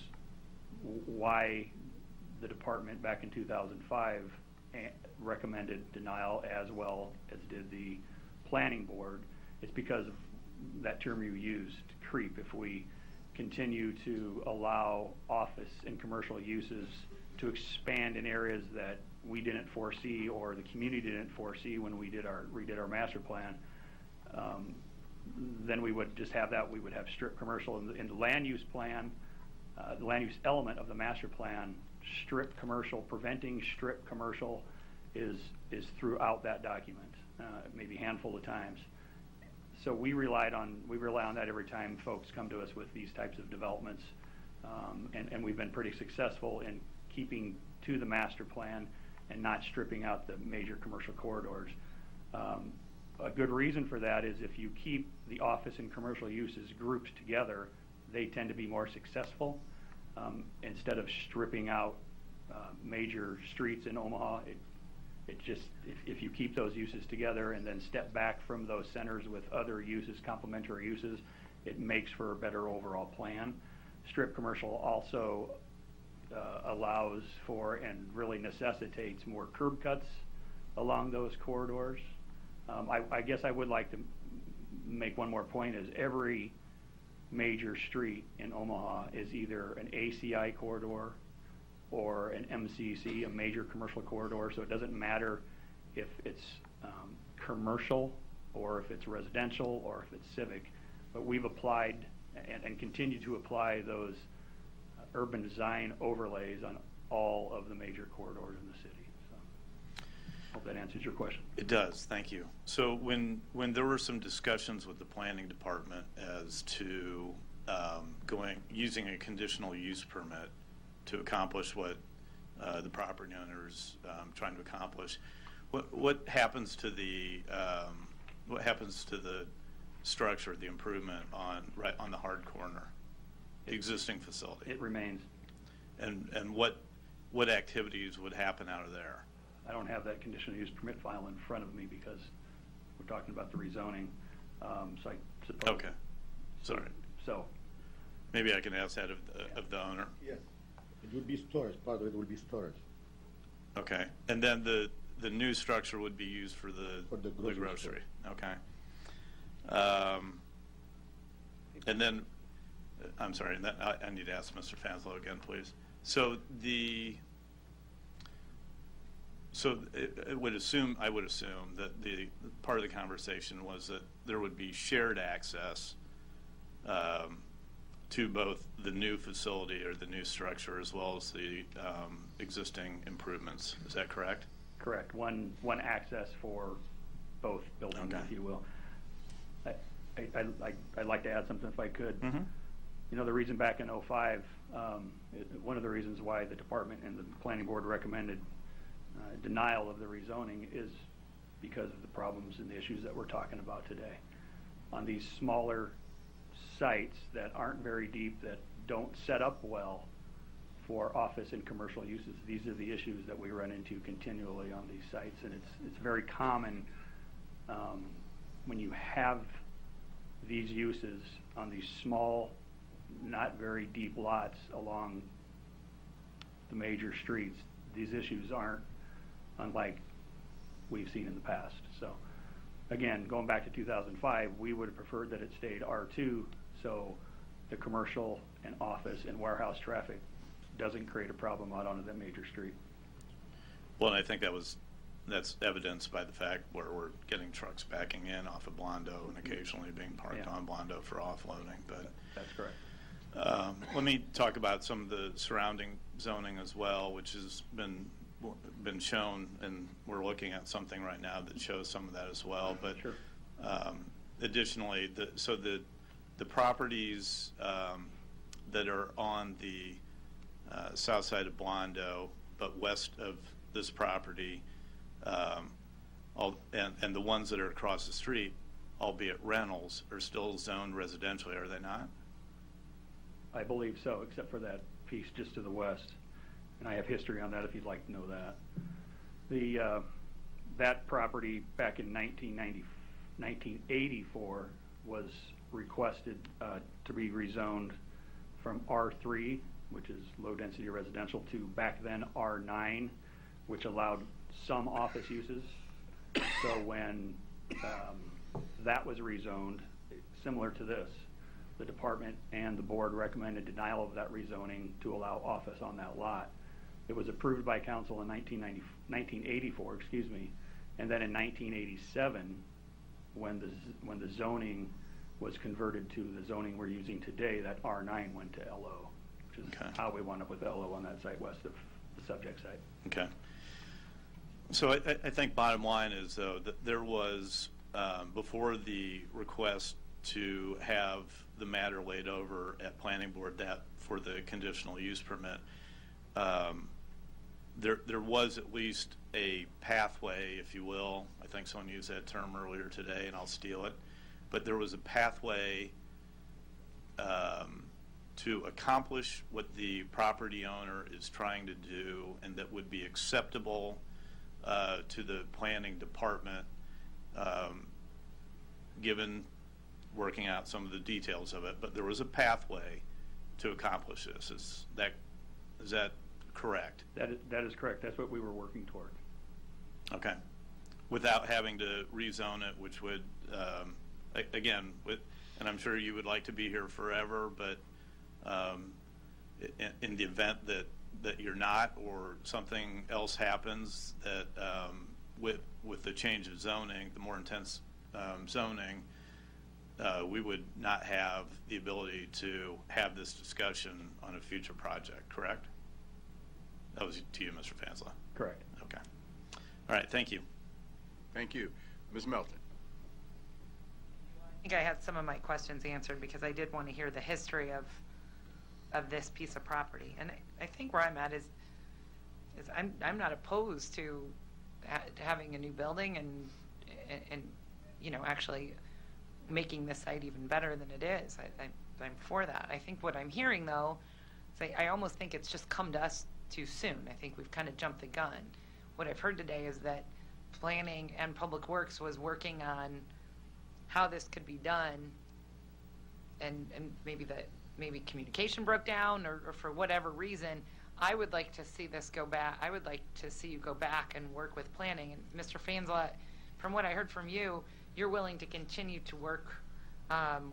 why the department back in 2005 recommended denial, as well as did the planning board. It's because of that term you used, creep. If we continue to allow office and commercial uses to expand in areas that we didn't foresee or the community didn't foresee when we redid our master plan, then we would just have that. We would have strip commercial in the land use plan, the land use element of the master plan. Strip commercial, preventing strip commercial is throughout that document, maybe a handful of times. So we rely on that every time folks come to us with these types of developments, and we've been pretty successful in keeping to the master plan and not stripping out the major commercial corridors. A good reason for that is if you keep the office and commercial uses grouped together, they tend to be more successful. Instead of stripping out major streets in Omaha, if you keep those uses together and then step back from those centers with other uses, complementary uses, it makes for a better overall plan. Strip commercial also allows for and really necessitates more curb cuts along those corridors. I guess I would like to make one more point, is every major street in Omaha is either an ACI corridor or an MCC, a major commercial corridor, so it doesn't matter if it's commercial or if it's residential or if it's civic, but we've applied and continue to apply those urban design overlays on all of the major corridors in the city. So, hope that answers your question. It does, thank you. So when there were some discussions with the planning department as to using a conditional use permit to accomplish what the property owner is trying to accomplish, what happens to the structure, the improvement right on the hard corner, existing facility? It remains. And what activities would happen out of there? I don't have that conditional use permit file in front of me because we're talking about the rezoning. So I suppose. Okay. Sorry. So. Maybe I can ask that of the owner. Yes. It will be storage. Part of it will be storage. Okay. And then the new structure would be used for the grocery store. grocery. Okay. And then, I'm sorry, and then I need to ask Mr. Fanslow again, please. So I would assume that the part of the conversation was that there would be shared access to both the new facility or the new structure as well as the existing improvements. Is that correct? Correct. One access for both buildings, Okay. if you will. I'd like to add something if I could. Mm-hmm. You know, the reason back in '05, one of the reasons why the department and the planning board recommended denial of the rezoning is because of the problems and the issues that we're talking about today. On these smaller sites that aren't very deep, that don't set up well for office and commercial uses, these are the issues that we run into continually on these sites, and it's very common when you have these uses on these small, not very deep lots along the major streets. These issues aren't unlike we've seen in the past. So again, going back to 2005, we would have preferred that it stayed R2, so the commercial and office and warehouse traffic doesn't create a problem out onto that major street. Well, and I think that's evidenced by the fact where we're getting trucks backing in off of Blondo and occasionally being parked on Blondo for offloading. But that's correct. Let me talk about some of the surrounding zoning as well, which has been shown, and we're looking at something right now that shows some of that as well. But sure. Additionally, the properties that are on the south side of Blondo, but west of this property, and the ones that are across the street, albeit rentals, are still zoned residentially, are they not? I believe so, except for that piece just to the west. And I have history on that if you'd like to know that. That property back in 1984 was requested to be rezoned from R3, which is low density residential, to back then R9, which allowed some office uses. So when that was rezoned, similar to this, the department and the board recommended denial of that rezoning to allow office on that lot. It was approved by council in 1984, excuse me, and then in 1987, when the zoning was converted to the zoning we're using today, that R9 went to LO, which is how we wound up with LO on that site west of the subject site. Okay. So I think bottom line is, though, that there was, before the request to have the matter laid over at planning board that for the conditional use permit, there was at least a pathway, if you will. I think someone used that term earlier today, and I'll steal it. But there was a pathway to accomplish what the property owner is trying to do, and that would be acceptable to the planning department, given working out some of the details of it. But there was a pathway to accomplish this. Is that correct? That is correct. That's what we were working toward. Okay. Without having to rezone it, which would, again, and I'm sure you would like to be here forever, but in the event that you're not, or something else happens that with the change of zoning, the more intense zoning, we would not have the ability to have this discussion on a future project, correct? That was to you, Mr. Fanslow. Correct. Okay. All right, thank you. Thank you. Ms. Melton. I think I had some of my questions answered because I did want to hear the history of this piece of property. And I think where I'm at is I'm not opposed to having a new building and you know, actually making this site even better than it is. I'm for that. I think what I'm hearing, though, is I almost think it's just come to us too soon. I think we've kind of jumped the gun. What I've heard today is that planning and public works was working on how this could be done, and maybe communication broke down, or for whatever reason, I would like to see this go back. I would like to see you go back and work with planning. And Mr. Fansla, from what I heard from you, you're willing to continue to work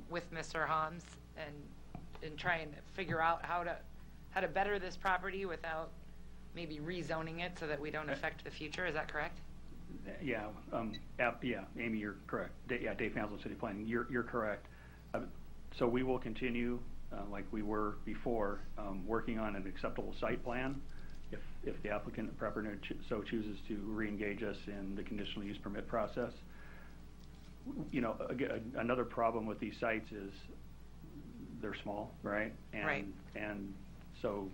with Mr. Hams and try and figure out how to better this property without maybe rezoning it so that we don't affect the future. Is that correct? Yeah, yeah, Amy, you're correct. Dave Fansla, City Planning, you're correct. So we will continue, like we were before, working on an acceptable site plan. If the applicant, the property owner so chooses to re-engage us in the conditional use permit process. You know, another problem with these sites is they're small, right? Right. And so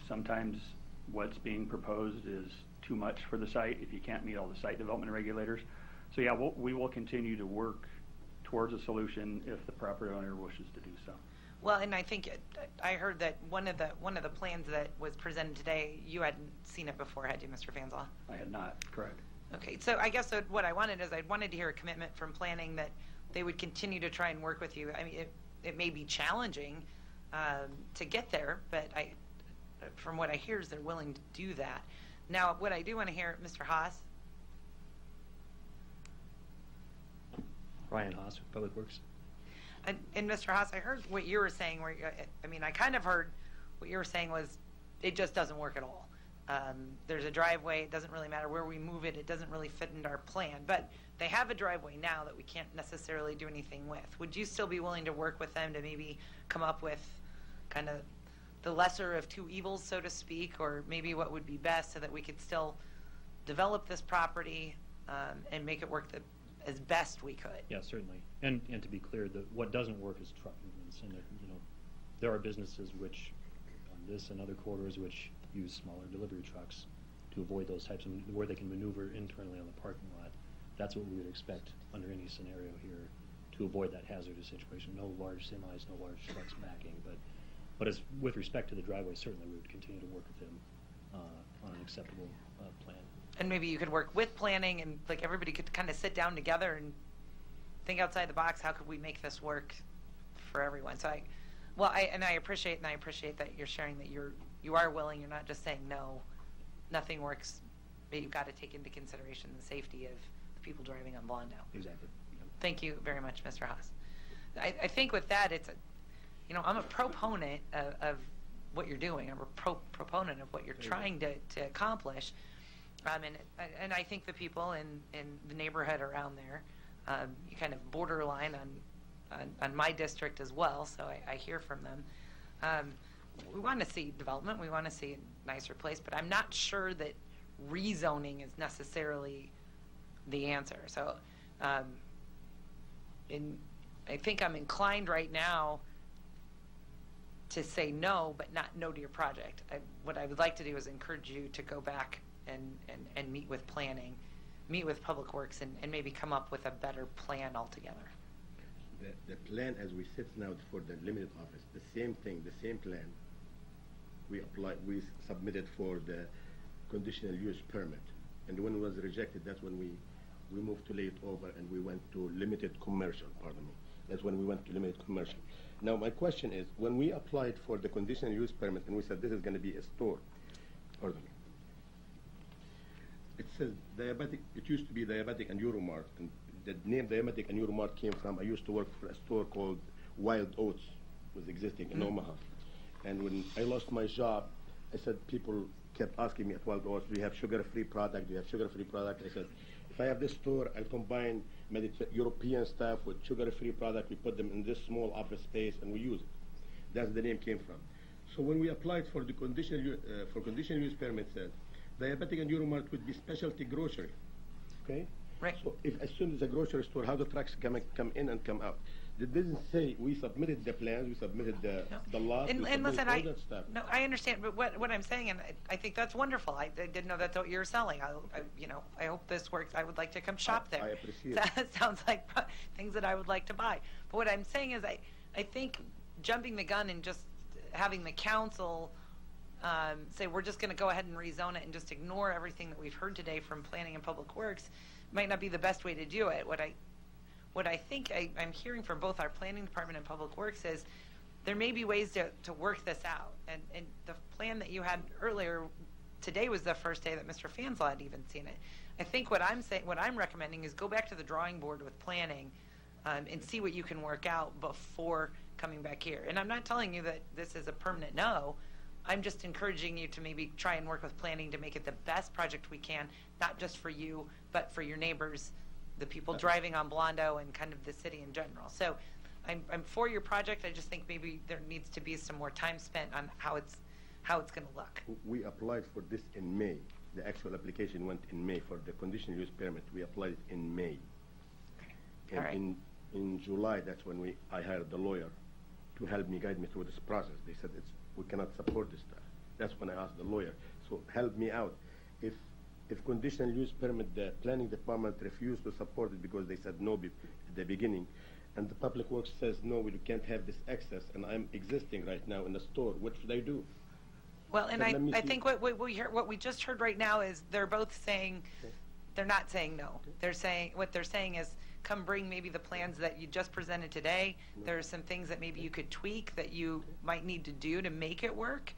sometimes what's being proposed is too much for the site if you can't meet all the site development regulators. So yeah, we will continue to work towards a solution if the property owner wishes to do so. Well, and I think I heard that one of the plans that was presented today, you hadn't seen it before, had you, Mr. Fansla? I had not, correct. Okay, so I guess what I wanted is I wanted to hear a commitment from planning that they would continue to try and work with you. I mean, it may be challenging to get there, but from what I hear is they're willing to do that. Now, what I do want to hear, Mr. Haas. Ryan Haas, Public Works. And Mr. Haas, I heard what you were saying. I kind of heard what you were saying was it just doesn't work at all. There's a driveway. It doesn't really matter where we move it. It doesn't really fit into our plan. But they have a driveway now that we can't necessarily do anything with. Would you still be willing to work with them to maybe come up with kind of the lesser of two evils, so to speak, or maybe what would be best so that we could still develop this property and make it work as best we could? Yeah, certainly. And to be clear, what doesn't work is truck movements. And there are businesses which, on this and other corridors, which use smaller delivery trucks to avoid those types of, where they can maneuver internally on the parking lot. That's what we would expect under any scenario here to avoid that hazardous situation. No large semis, no large trucks backing. But as with respect to the driveway, certainly we would continue to work with them on an acceptable plan. And maybe you could work with planning and like everybody could kind of sit down together and think outside the box. How could we make this work for everyone? So I appreciate that you're sharing that you are willing. You're not just saying no, nothing works, but you've got to take into consideration the safety of the people driving on Blondell. Exactly. Yep. Thank you very much, Mr. Haas. I think with that, I'm a proponent of what you're doing. I'm a proponent of what you're trying to accomplish. And I think the people in the neighborhood around there, you kind of borderline on my district as well, so I hear from them. We want to see development. We want to see a nicer place, but I'm not sure that rezoning is necessarily the answer. So I think I'm inclined right now to say no, but not no to your project. What I would like to do is encourage you to go back and meet with planning, meet with Public Works, and maybe come up with a better plan altogether. The plan as we sit now for the limited office, the same thing, the same plan. We submitted for the conditional use permit, and when it was rejected, that's when we moved to lay it over and we went to limited commercial. Pardon me. That's when we went to limited commercial. Now my question is, when we applied for the conditional use permit and we said this is going to be a store, pardon me. It says Diabetic. It used to be Diabetic and Euromart, and the name Diabetic and Euromart came from, I used to work for a store called Wild Oats, was existing in Omaha. And when I lost my job, I said, people kept asking me at Wild Oats, do you have sugar-free product? Do you have sugar-free product? I said, if I have this store, I'll combine European stuff with sugar-free product. We put them in this small office space and we use it. That's the name came from. So when we applied for the conditional use permit, said Diabetic and Euromart would be specialty grocery. Okay? Right. So if as soon as a grocery store, how the trucks come in and come out? It didn't say we submitted the plans, we submitted the lot, and we submitted listen, all that stuff. No, I understand, but what I'm saying, and I think that's wonderful. I didn't know that's what you were selling. I hope this works. I would like to come shop there. I appreciate it. That sounds like things that I would like to buy. But what I'm saying is I think jumping the gun and just having the council say we're just going to go ahead and rezone it and just ignore everything that we've heard today from Planning and Public Works might not be the best way to do it. What I think I'm hearing from both our Planning Department and Public Works is there may be ways to work this out. And the plan that you had earlier, today was the first day that Mr. Fanslaw had even seen it. I think what I'm recommending is go back to the drawing board with planning and see what you can work out before coming back here. And I'm not telling you that this is a permanent no. I'm just encouraging you to maybe try and work with planning to make it the best project we can, not just for you, but for your neighbors, the people driving on Blondo, and kind of the city in general. So I'm for your project. I just think maybe there needs to be some more time spent on how it's going to look. We applied for this in May. The actual application went in May for the conditional use permit. We applied it in May. And All right. in July, that's when I hired the lawyer to help me, guide me through this process. They said we cannot support this stuff. That's when I asked the lawyer, so help me out. If conditional use permit, the planning department refused to support it because they said no at the beginning, and the public works says no, we can't have this access, and I'm existing right now in the store, what should I do? Well, and Let me I see. think what we just heard right now is they're both saying, they're not saying no. What they're saying is, come bring maybe the plans that you just presented today. There are some things that maybe you could tweak that you might need to do to make it work.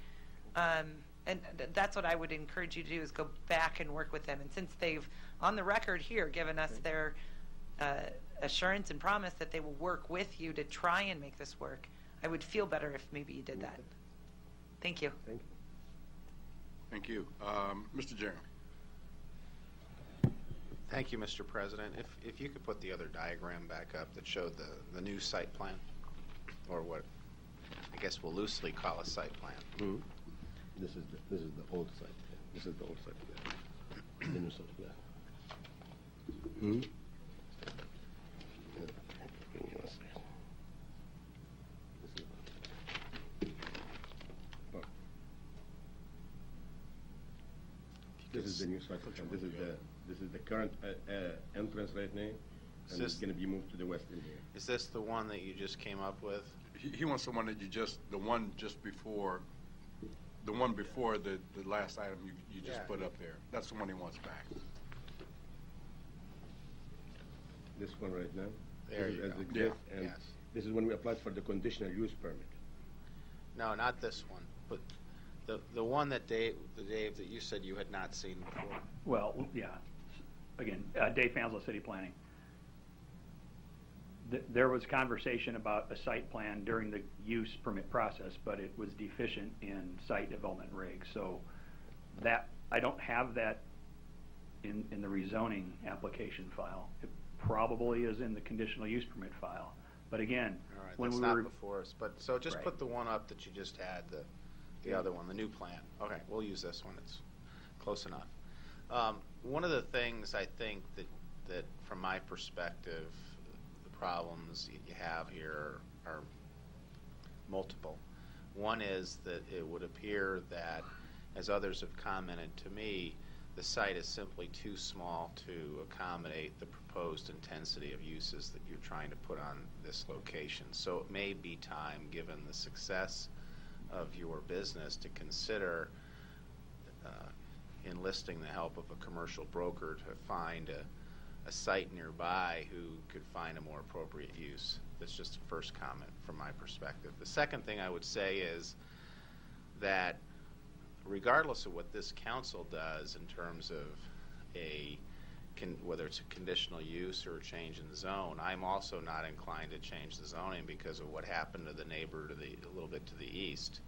And that's what I would encourage you to do, is go back and work with them. And since they've, on the record here, given us their assurance and promise that they will work with you to try and make this work, I would feel better if maybe you did that. Thank you. Thank you. Thank you. Mr. Jeremy. Thank you, Mr. President. If you could put the other diagram back up that showed the new site plan, or what I guess we'll loosely call a site plan. Mm-hmm. This is the old site plan. This is the old site plan. The new site plan. Hmm? Give me one second. This is the new site plan. This is the current entrance right now, and it's going to be moved to the west in here. Is this the one that you just came up with? He wants the one that the one just before, the one before the last item you just put up there. That's the one he wants back. This one right now. There This you is as go. exists, and Yes. this is when we applied for the conditional use permit. No, not this one, but the one that Dave, that you said you had not seen before. Well, yeah. Again, Dave Fanslow, City Planning. There was conversation about a site plan during the use permit process, but it was deficient in site development regs. So that, I don't have that in the rezoning application file. It probably is in the conditional use permit file. But again, All right, when that's we not were before us, but so just Right. put the one up that you just had, the other one, the new plan. Okay, we'll use this one. It's close enough. One of the things I think that from my perspective, the problems you have here are multiple. One is that it would appear that, as others have commented to me, the site is simply too small to accommodate the proposed intensity of uses that you're trying to put on this location. So it may be time, given the success of your business, to consider enlisting the help of a commercial broker to find a site nearby who could find a more appropriate use. That's just a first comment from my perspective. The second thing I would say is that regardless of what this council does in terms of whether it's a conditional use or a change in the zone, I'm also not inclined to change the zoning because of what happened to the neighbor a little bit to the east,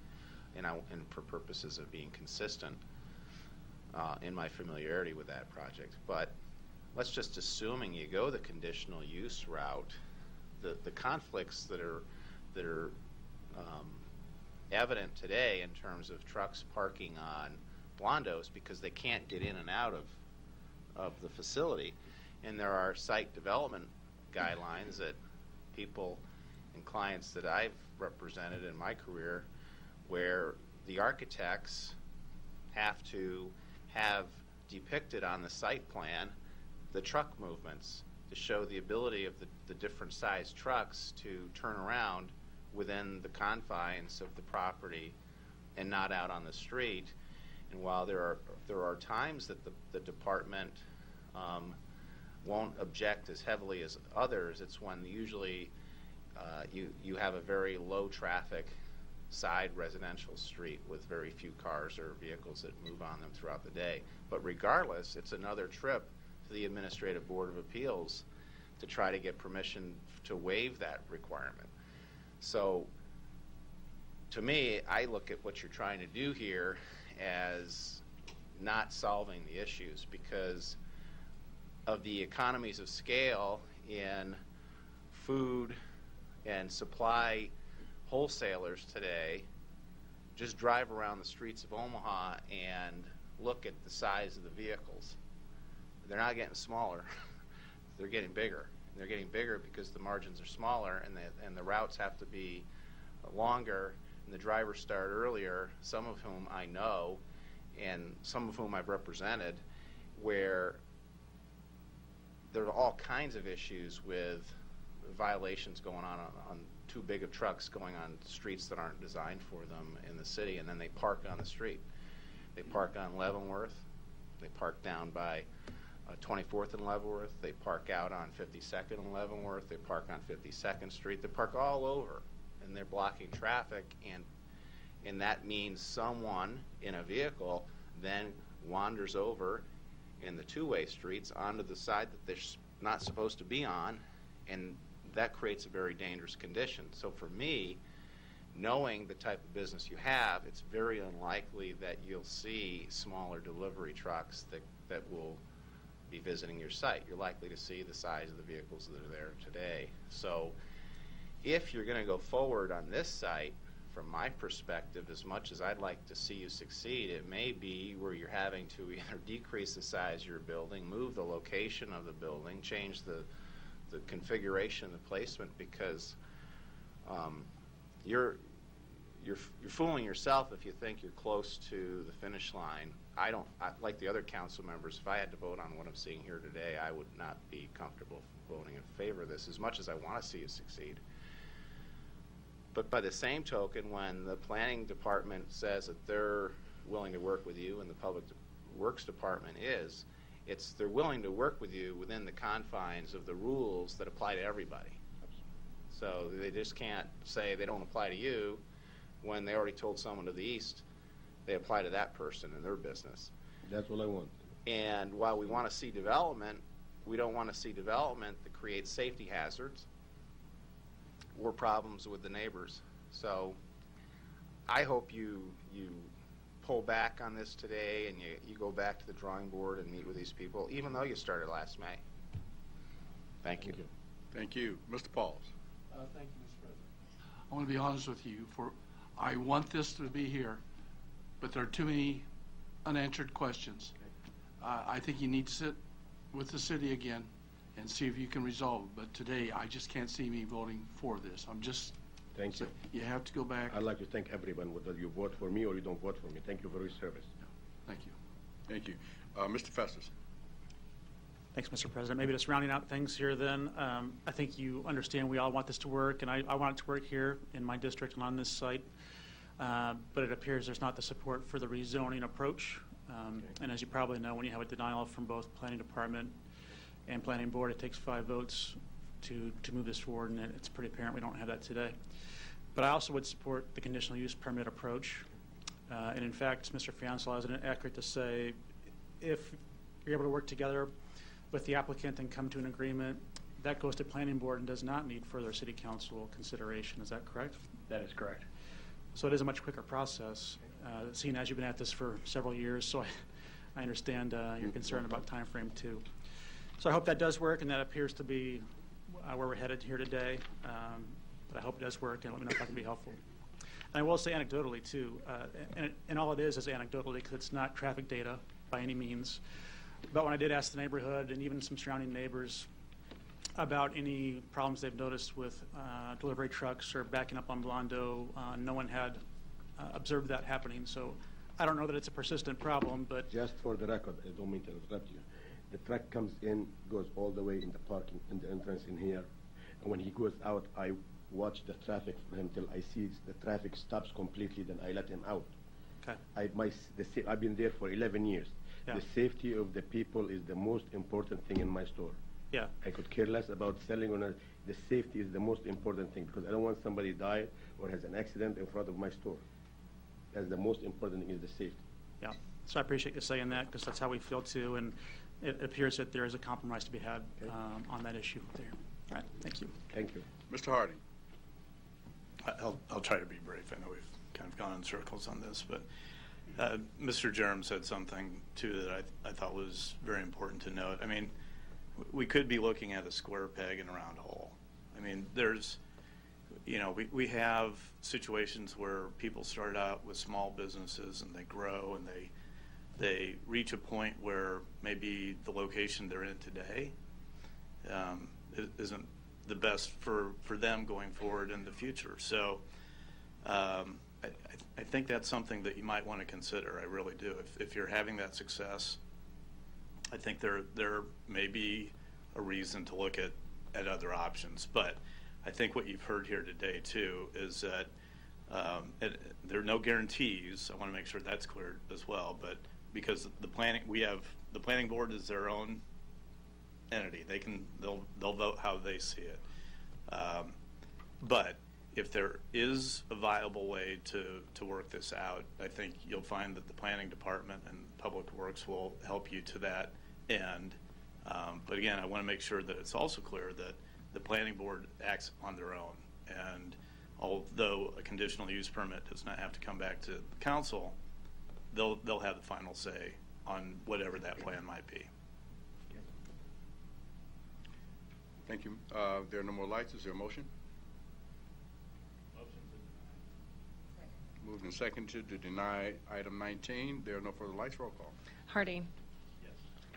and for purposes of being consistent in my familiarity with that project. But let's just assuming you go the conditional use route, the conflicts that are evident today in terms of trucks parking on Blondos because they can't get in and out of the facility, and there are site development guidelines that people and clients that I've represented in my career where the architects have to have depicted on the site plan the truck movements to show the ability of the different size trucks to turn around within the confines of the property and not out on the street. And while there are times that the department won't object as heavily as others, it's when usually you have a very low traffic side residential street with very few cars or vehicles that move on them throughout the day. But regardless, it's another trip to the Administrative Board of Appeals to try to get permission to waive that requirement. So to me, I look at what you're trying to do here as not solving the issues because of the economies of scale in food and supply wholesalers today. Just drive around the streets of Omaha and look at the size of the vehicles. They're not getting smaller, they're getting bigger. They're getting bigger because the margins are smaller and the routes have to be longer and the drivers start earlier, some of whom I know and some of whom I've represented, where there are all kinds of issues with violations going on too big of trucks going on streets that aren't designed for them in the city, and then they park on the street. They park on Leavenworth, they park down by 24th and Leavenworth, they park out on 52nd and Leavenworth, they park on 52nd Street, they park all over, and they're blocking traffic, and that means someone in a vehicle then wanders over in the two-way streets onto the side that they're not supposed to be on, and that creates a very dangerous condition. So for me, knowing the type of business you have, it's very unlikely that you'll see smaller delivery trucks that will be visiting your site. You're likely to see the size of the vehicles that are there today. So if you're going to go forward on this site, from my perspective, as much as I'd like to see you succeed, it may be where you're having to either decrease the size of your building, move the location of the building, change the configuration, the placement, because you're fooling yourself if you think you're close to the finish line. Like the other council members, if I had to vote on what I'm seeing here today, I would not be comfortable voting in favor of this, as much as I want to see you succeed. But by the same token, when the planning department says that they're willing to work with you and the public works department is, they're willing to work with you within the confines of the rules that apply to everybody. So they just can't say they don't apply to you when they already told someone to the east they apply to that person in their business. That's what I want. And while we want to see development, we don't want to see development that creates safety hazards or problems with the neighbors. So I hope you pull back on this today and you go back to the drawing board and meet with these people, even though you started last May. Thank you. Thank you. Mr. Pauls. Thank you, Mr. President. I want to be honest with you. I want this to be here, but there are too many unanswered questions. I think you need to sit with the city again and see if you can resolve it. But today, I just can't see me voting for this. Thank you. You have to go back. I'd like to thank everyone, whether you vote for me or you don't vote for me. Thank you for your service. Thank you. Thank you. Mr. Festus. Thanks, Mr. President. Maybe just rounding out things here then. I think you understand we all want this to work, and I want it to work here in my district and on this site. But it appears there's not the support for the rezoning approach. And as you probably know, when you have a denial from both Planning Department and Planning Board, it takes 5 votes to move this forward, and it's pretty apparent we don't have that today. But I also would support the conditional use permit approach. And in fact, Mr. Fianzala, is it accurate to say if you're able to work together with the applicant and come to an agreement, that goes to Planning Board and does not need further City Council consideration? Is that correct? That is correct. So it is a much quicker process, seeing as you've been at this for several years, so I understand your concern about time frame too. So I hope that does work, and that appears to be where we're headed here today. But I hope it does work, and let me know if I can be helpful. And I will say anecdotally too, and all it is anecdotally, because it's not traffic data by any means. But when I did ask the neighborhood and even some surrounding neighbors about any problems they've noticed with delivery trucks or backing up on Blondo, no one had observed that happening. So I don't know that it's a persistent problem, but... Just for the record, I don't mean to interrupt you. The truck comes in, goes all the way in the parking, in the entrance in here. And when he goes out, I watch the traffic for him till I see the traffic stops completely, then I let him out. Okay. I've been there for 11 years. Yeah. The safety of the people is the most important thing in my store. Yeah. I could care less about selling or not. The safety is the most important thing because I don't want somebody die or has an accident in front of my store. That's the most important thing is the safety. Yeah. So I appreciate you saying that because that's how we feel too, and it appears that there is a compromise to be had on that issue there. All right. Thank you. Thank you. Mr. Harding. I'll try to be brief. I know we've kind of gone in circles on this, but Mr. Jerem said something too that I thought was very important to note. I mean, we could be looking at a square peg in a round hole. I mean, there's, you know, we have situations where people start out with small businesses and they grow and they reach a point where maybe the location they're in today isn't the best for them going forward in the future. So I think that's something that you might want to consider. I really do. If you're having that success, I think there may be a reason to look at other options. But I think what you've heard here today too is that there are no guarantees. I want to make sure that's clear as well. But because the planning board is their own entity, they'll vote how they see it. But if there is a viable way to work this out, I think you'll find that the planning department and public works will help you to that end. But again, I want to make sure that it's also clear that the planning board acts on their own. And although a conditional use permit does not have to come back to the council, they'll have the final say on whatever that plan might be. Thank you. There are no more lights. Is there a motion? Moved and seconded to deny item 19. There are no further lights. Roll call. Harding. Yes.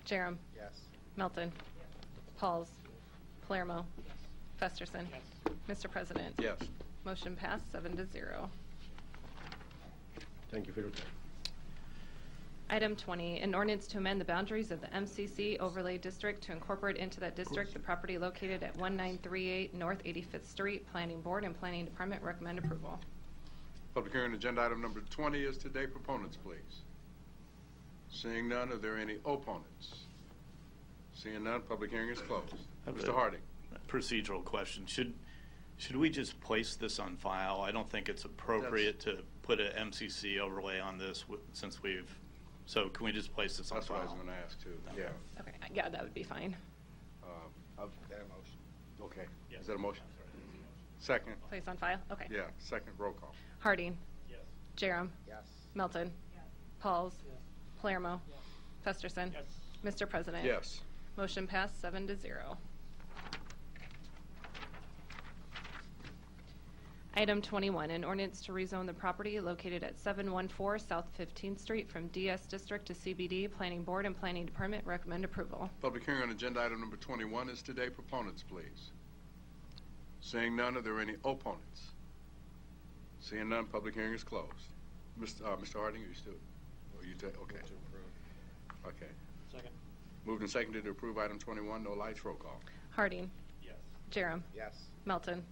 Jerem. Yes. Melton. Pauls. Palermo. Festerson. Mr. President. Yes. Motion passed 7-0. Thank you for your time. Item 20, an ordinance to amend the boundaries of the MCC overlay district to incorporate into that district the property located at 1938 North 85th Street. Planning Board and Planning Department recommend approval. Public hearing agenda item number 20 is today. Proponents, please. Seeing none, are there any opponents? Seeing none, public hearing is closed. Mr. Harding. Procedural question. Should we just place this on file? I don't think it's appropriate to put an MCC overlay on this since so can we just place this on That's file? what I was going to ask too. Yeah. Okay, yeah, that would be fine. Is that a motion? Okay. Yes. Is that a motion? Second. Place on file? Okay. Yeah. Second. Roll call. Harding. Yes. Jerem. Yes. Melton. Pauls. Palermo. Festerson. Mr. President. Yes. Motion passed 7-0. Item 21, an ordinance to rezone the property located at 714 South 15th Street from DS District to CBD. Planning Board and Planning Department recommend approval. Public hearing on agenda item number 21 is today. Proponents, please. Seeing none, are there any opponents? Seeing none, public hearing is closed. Mr. Harding, are you still? Okay. Okay. Second. Moved and seconded to approve item 21. No lights. Roll call. Harding. Yes. Jerem. Yes. Melton.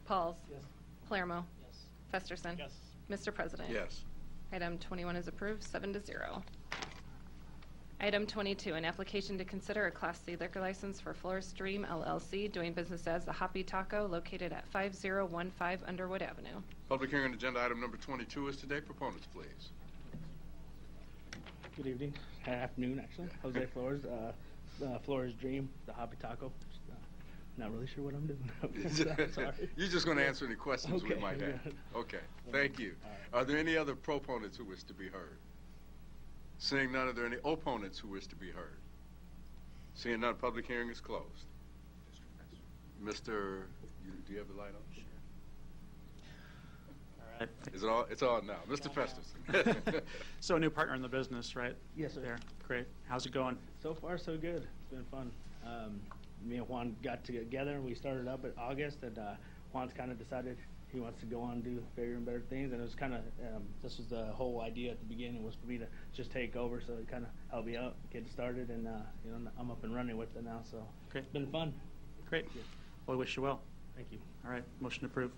Pauls. Yes. Palermo. Yes. Festerson. Yes. Mr. President. Yes. Item 21 is approved 7-0. Item 22, an application to consider a Class C liquor license for Florist Dream LLC, doing business as the Hoppy Taco, located at 5015 Underwood Avenue. Public hearing on agenda item number 22 is today. Proponents, please. Good evening, afternoon actually. Jose Flores, Flores Dream, the Hoppy Taco. Not really sure what I'm doing. Sorry. You're just going to answer any questions we Okay, might have. yeah. Okay, thank you. Are there any other proponents who wish to be heard? Seeing none, are there any opponents who wish to be heard? Seeing none, public hearing is closed. Mr. Do you have the light on? Sure. All right. Is it all? It's on now. Mr. Festerson. So a new partner in the business, right? Yes, sir. There. Great. How's it going? So far, so good. It's been fun. Me and Juan got together and we started up in August, and Juan's kind of decided he wants to go on and do bigger and better things, and it was kind of, this was the whole idea at the beginning, was for me to just take over, so it kind of helped me out, get started, and you know, I'm up and running with it now, so Great. it's been fun. Great. Well, we wish you well. Thank you. All right. Motion approved.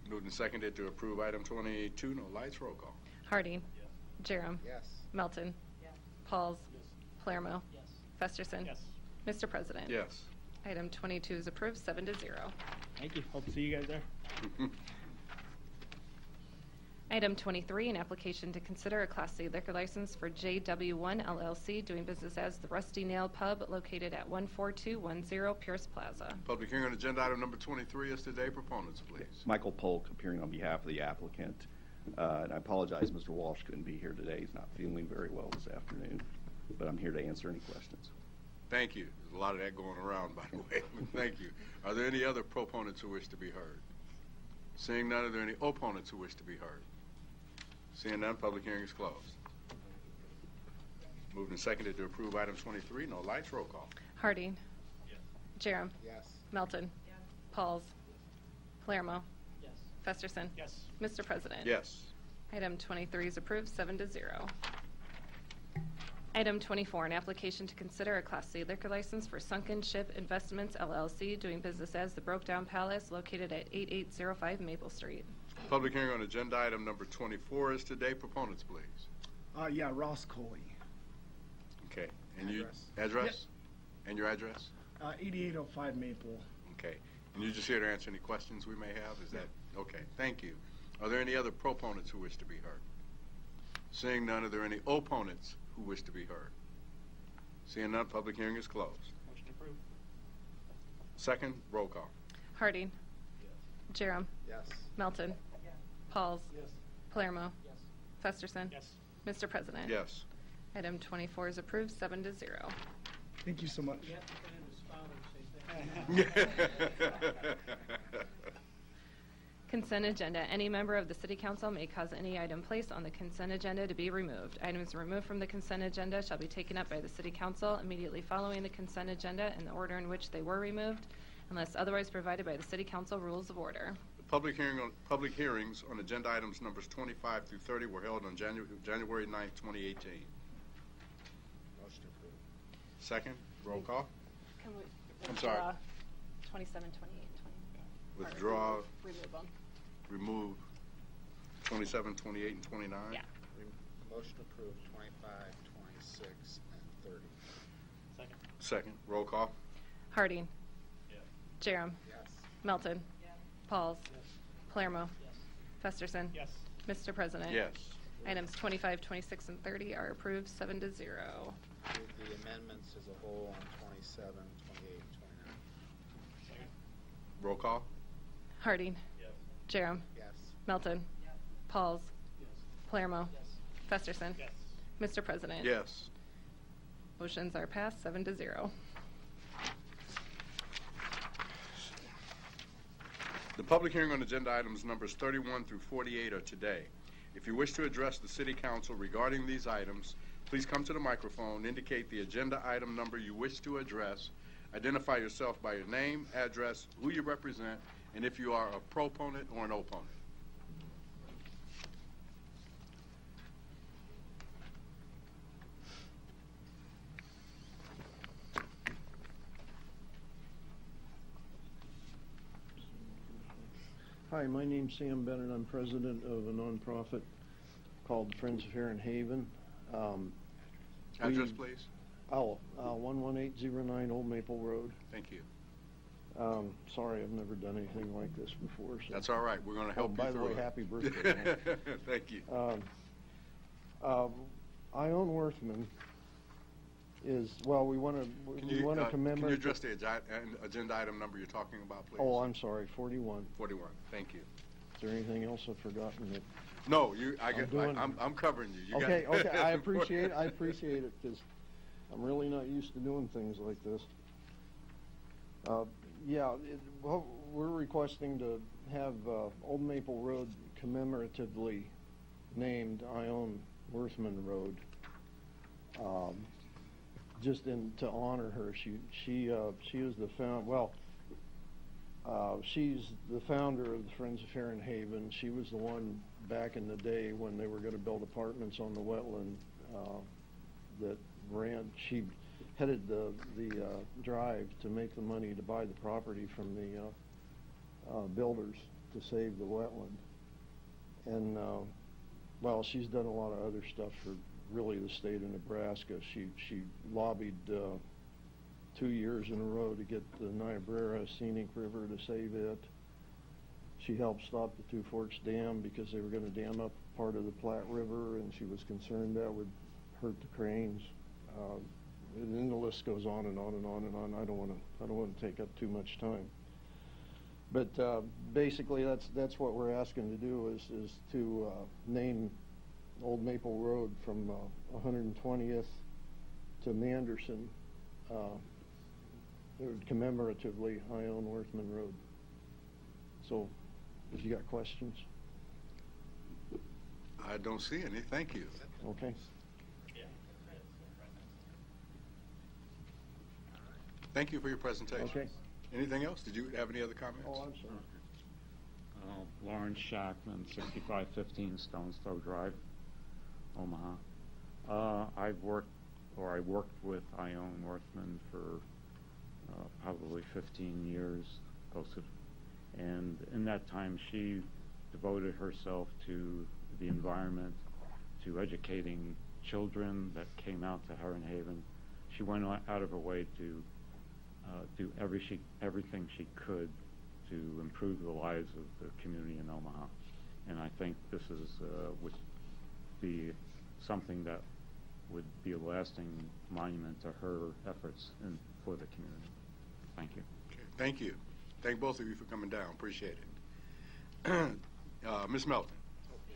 Moved and seconded to approve item 22. No lights. Roll call. Harding. Jerem. Yes. Melton. Pauls. Palermo. Festerson. Mr. President. Yes. Item 22 is approved, 7-0. Thank you. Hope to see you guys there. Item 23, an application to consider a Class C liquor license for JW1 LLC, doing business as the Rusty Nail Pub, located at 14210 Pierce Plaza. Public hearing on agenda item number 23 is today. Proponents, please. Michael Polk, appearing on behalf of the applicant. And I apologize, Mr. Walsh couldn't be here today. He's not feeling very well this afternoon, but I'm here to answer any questions. Thank you. There's a lot of that going around, by the way. Thank you. Are there any other proponents who wish to be heard? Seeing none, are there any opponents who wish to be heard? Seeing none, public hearing is closed. Moved and seconded to approve item 23. No lights. Roll call. Harding. Yes. Jerem. Yes. Melton. Pauls. Palermo. Yes. Festerson. Yes. Mr. President. Yes. Item 23 is approved, 7-0. Item 24, an application to consider a Class C liquor license for Sunken Ship Investments LLC, doing business as the Broke Down Palace, located at 8805 Maple Street. Public hearing on agenda item number 24 is today. Proponents, please. Yeah, Ross Coley. Okay. And Address. you address? Yep. And your address? 8805 Maple. Okay. And you're just here to answer any questions we may have? Is that okay? Thank you. Are there any other proponents who wish to be heard? Seeing none, are there any opponents who wish to be heard? Seeing none, public hearing is closed. Motion approved. Second, roll call. Harding. Jerem. Yes. Melton. Pauls. Yes. Palermo. Yes. Festerson. Yes. Mr. President. Yes. Item 24 is approved, 7-0. Thank you so much. Consent agenda. Any member of the City Council may cause any item placed on the consent agenda to be removed. Items removed from the consent agenda shall be taken up by the City Council immediately following the consent agenda in the order in which they were removed, unless otherwise provided by the City Council Rules of Order. Public hearings on agenda items numbers 25 through 30 were held on January 9th, 2018. Motion approved. Second, roll call. Can we I'm sorry. withdraw 27, 28, 20? Withdraw, Remove them. remove 27, 28, and 29? Yeah. Motion approved, 25, 26, and 30. Second. Second, roll call. Harding. Jerem. Yes. Melton. Pauls. Palermo. Yes. Festerson. Yes. Mr. President. Yes. Items 25, 26, and 30 are approved, 7-0. Approve the amendments as a whole on 27, 28, and 29. Second. Roll call. Harding. Yes. Jerem. Yes. Melton. Pauls. Yes. Palermo. Yes. Festerson. Yes. Mr. President. Yes. Motions are passed, 7-0. The public hearing on agenda items numbers 31 through 48 are today. If you wish to address the City Council regarding these items, please come to the microphone, indicate the agenda item number you wish to address, identify yourself by your name, address, who you represent, and if you are a proponent or an opponent. Hi, my name's Sam Bennett. I'm president of a nonprofit called Friends of Heron Haven. Address, please. 11809 Old Maple Road. Thank you. Sorry, I've never done anything like this before. So. That's all right. We're going to help you by the through way, it. happy birthday. Thank you. Ione Worthman is, well, we want Can to you commemorate. Can you address the agenda item number you're talking about, please? Oh, I'm sorry, 41. 41. Thank you. Is there anything else I've forgotten? That No, I'm covering you. You okay, got it. okay, I appreciate it because I'm really not used to doing things like this. Well, we're requesting to have Old Maple Road commemoratively named Ione Worthman Road. Just to honor her. She is the she's the founder of the Friends of Heron Haven. She was the one back in the day when they were going to build apartments on the wetland that ran. She headed the drive to make the money to buy the property from the builders to save the wetland. And she's done a lot of other stuff for really the state of Nebraska. She lobbied 2 years in a row to get the Niobrara Scenic River to save it. She helped stop the Two Forks Dam because they were going to dam up part of the Platte River, and she was concerned that would hurt the cranes. And then the list goes on and on and on and on. I don't want to take up too much time. But basically, that's what we're asking to do is to name Old Maple Road from 120th to Manderson, commemoratively Ione Worthman Road. So, if you got questions. I don't see any. Thank you. Okay. Thank you for your presentation. Okay. Anything else? Did you have any other comments? Oh, I'm sorry. Lawrence Shackman, 6515 Stones Throw Drive, Omaha. I worked with Ione Worthman for probably 15 years, and in that time she devoted herself to the environment, to educating children that came out to Heron Haven. She went out of her way to do everything she could to improve the lives of the community in Omaha. And I think this would be something that would be a lasting monument to her efforts for the community. Thank you. Okay. Thank you. Thank both of you for coming down. Appreciate it. Ms. Melton.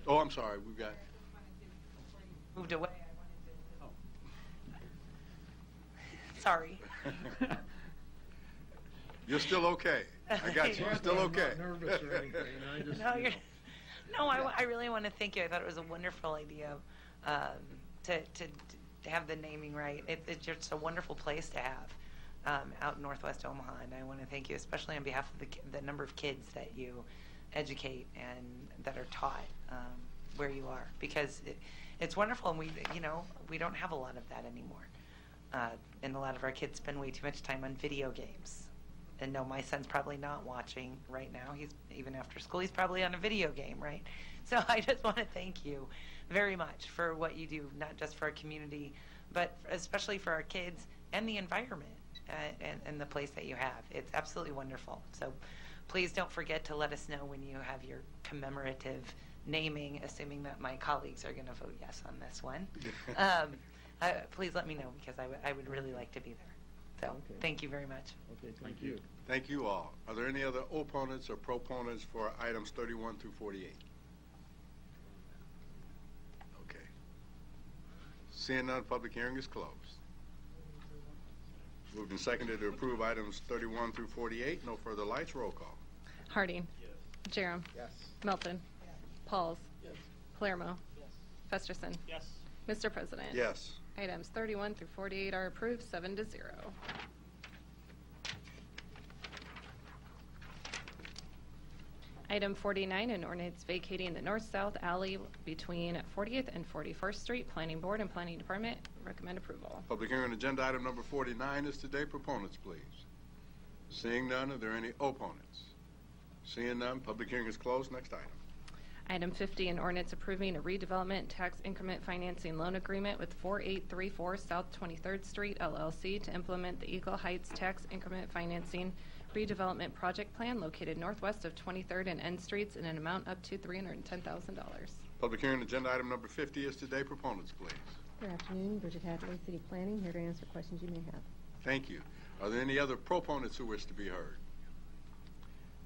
Oh, I'm sorry. We've got... Moved away. Sorry. You're still okay. I got you. You're still okay. I'm not nervous or anything. I just, I really want to thank you. I thought it was a wonderful idea to have the naming right. It's just a wonderful place to have out in Northwest Omaha, and I want to thank you, especially on behalf of the number of kids that you educate and that are taught where you are, because it's wonderful, and we don't have a lot of that anymore. And a lot of our kids spend way too much time on video games. And no, my son's probably not watching right now. He's even after school, he's probably on a video game, right? So I just want to thank you very much for what you do, not just for our community, but especially for our kids and the environment and the place that you have. It's absolutely wonderful. So please don't forget to let us know when you have your commemorative naming, assuming that my colleagues are going to vote yes on this one. Please let me know, because I would really like to be there. So, okay. Thank you very much. Okay, thank you. Thank you all. Are there any other opponents or proponents for items 31 through 48? Okay. Seeing none, public hearing is closed. Moved and seconded to approve items 31 through 48. No further lights. Roll call. Harding. Yes. Jerem. Yes. Melton. Yes. Pauls. Yes. Palermo. Yes. Festerson. Yes. Mr. President. Yes. Items 31 through 48 are approved, 7-0. Item 49, an ordinance vacating the north-south alley between 40th and 41st Street. Planning Board and Planning Department recommend approval. Public hearing on agenda item number 49 is today. Proponents, please. Seeing none, are there any opponents? Seeing none, public hearing is closed. Next item. Item 50, an ordinance approving a redevelopment tax increment financing loan agreement with 4834 South 23rd Street LLC to implement the Eagle Heights tax increment financing redevelopment project plan located northwest of 23rd and N Streets in an amount up to $310,000. Public hearing on agenda item number 50 is today. Proponents, please. Good afternoon. Bridget Hadley, City Planning, here to answer questions you may have. Thank you. Are there any other proponents who wish to be heard?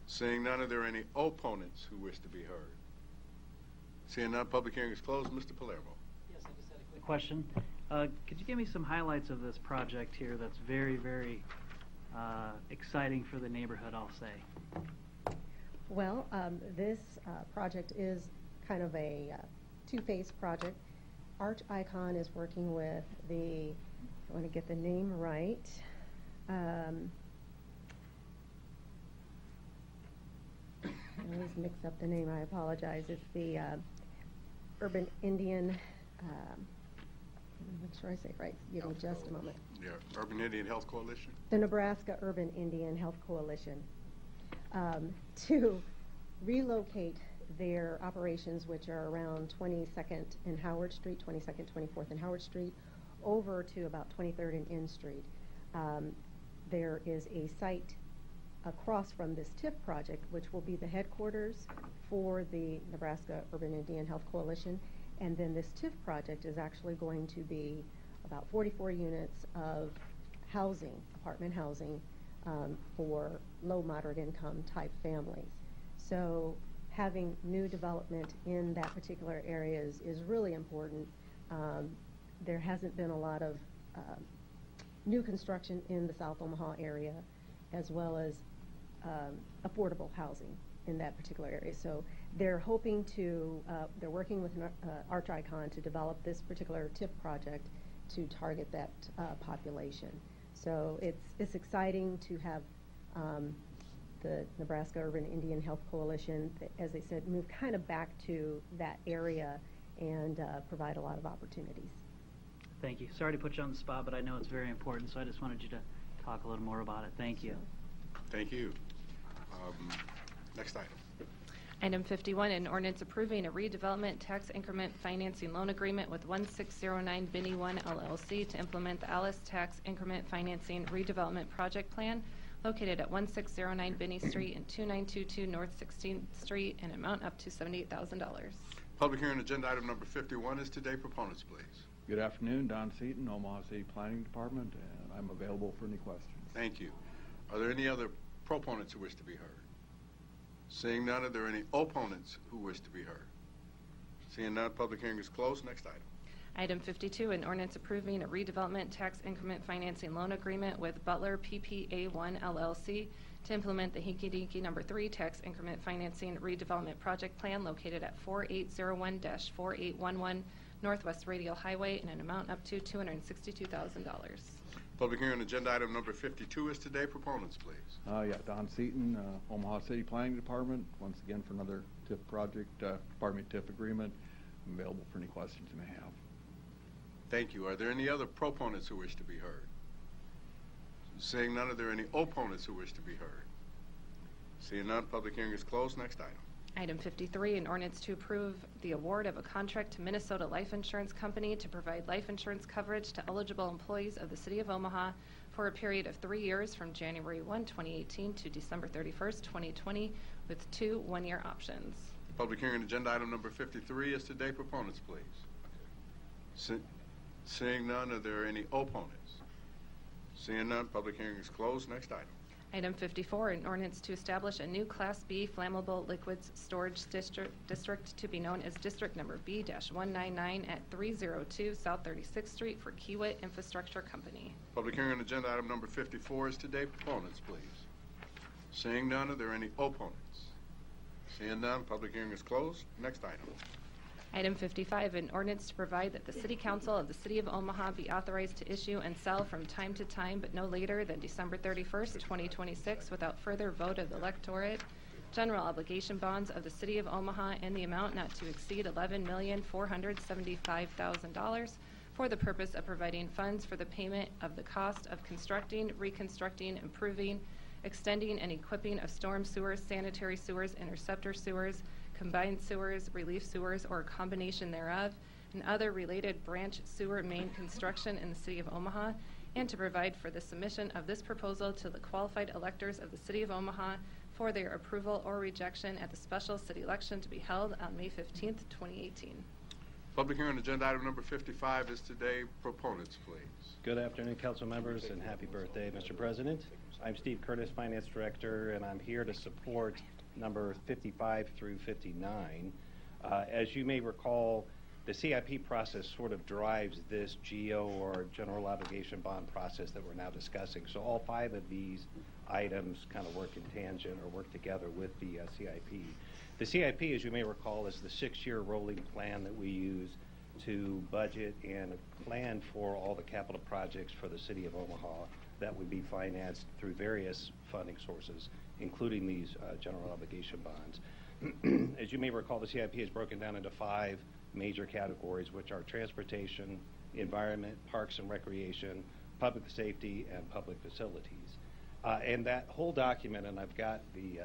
Seeing none, are there any opponents who wish to be heard? Seeing none, public hearing is closed. Mr. Palermo. Yes, I just had a quick question. Could you give me some highlights of this project here that's very, very exciting for the neighborhood, I'll say? Well, this project is kind of a two-phase project. Arch Icon is working with I want to get the name right. I always mix up the name, I apologize. It's the Urban Indian, make sure I say it right, give me just a moment. Yeah, Urban Indian Health Coalition. The Nebraska Urban Indian Health Coalition, to relocate their operations, which are around 22nd and Howard Street, 22nd, 24th and Howard Street, over to about 23rd and N Street. there is a site across from this TIF project, which will be the headquarters for the Nebraska Urban Indian Health Coalition. And then this TIF project is actually going to be about 44 units of housing, apartment housing, for low, moderate income type families. So having new development in that particular area is really important. There hasn't been a lot of new construction in the South Omaha area, as well as affordable housing in that particular area. So they're hoping to, they're working with Arch Icon to develop this particular TIF project to target that population. So it's exciting to have the Nebraska Urban Indian Health Coalition, as they said, move kind of back to that area and provide a lot of opportunities. Thank you. Sorry to put you on the spot, but I know it's very important, so I just wanted you to talk a little more about it. Thank you. Thank you. Next item. Item 51, an ordinance approving a redevelopment tax increment financing loan agreement with 1609 Binney One LLC to implement the Alice Tax Increment Financing Redevelopment Project Plan located at 1609 Binney Street and 2922 North 16th Street, and amount up to $78,000. Public hearing agenda item number 51 is today. Proponents, please. Good afternoon, Don Seaton, Omaha City Planning Department, and I'm available for any questions. Thank you. Are there any other proponents who wish to be heard? Seeing none, are there any opponents who wish to be heard? Seeing none, public hearing is closed. Next item. Item 52, an ordinance approving a redevelopment tax increment financing loan agreement with Butler PPA1 LLC to implement the Hinky Dinky No. 3 tax increment financing redevelopment project plan located at 4801-4811 Northwest Radial Highway in an amount up to $262,000. Public hearing agenda item number 52 is today. Proponents, please. Yeah, Don Seaton, Omaha City Planning Department, once again for another TIF project, TIF agreement. I'm available for any questions you may have. Thank you. Are there any other proponents who wish to be heard? Seeing none, are there any opponents who wish to be heard? Seeing none, public hearing is closed. Next item. Item 53, an ordinance to approve the award of a contract to Minnesota Life Insurance Company to provide life insurance coverage to eligible employees of the City of Omaha for a period of 3 years from January 1, 2018 to December 31st, 2020, with 2 one-year options. Public hearing agenda item number 53 is today. Proponents, please. Seeing none, are there any opponents? Seeing none, public hearing is closed. Next item. Item 54, an ordinance to establish a new Class B flammable liquids storage district to be known as District Number B-199 at 302 South 36th Street for Kiewit Infrastructure Company. Public hearing on agenda item number 54 is today. Proponents, please. Seeing none, are there any opponents? Seeing none, public hearing is closed. Next item. Item 55, an ordinance to provide that the City Council of the City of Omaha be authorized to issue and sell from time to time, but no later than December 31st, 2026, without further vote of the electorate, general obligation bonds of the City of Omaha in the amount not to exceed $11,475,000 for the purpose of providing funds for the payment of the cost of constructing, reconstructing, improving, extending, and equipping of storm sewers, sanitary sewers, interceptor sewers, combined sewers, relief sewers, or a combination thereof, and other related branch sewer main construction in the City of Omaha, and to provide for the submission of this proposal to the qualified electors of the City of Omaha for their approval or rejection at the special city election to be held on May 15th, 2018. Public hearing on agenda item number 55 is today. Proponents, please. Good afternoon, council members, and happy birthday, Mr. President. I'm Steve Curtis, Finance Director, and I'm here to support number 55 through 59. As you may recall, the CIP process sort of drives this GO, or general obligation bond process, that we're now discussing. So all 5 of these items kind of work in tangent or work together with the CIP. The CIP, as you may recall, is the 6-year rolling plan that we use to budget and plan for all the capital projects for the City of Omaha that would be financed through various funding sources, including these general obligation bonds. As you may recall, the CIP is broken down into 5 major categories, which are transportation, environment, parks and recreation, public safety, and public facilities. And that whole document, and I've got the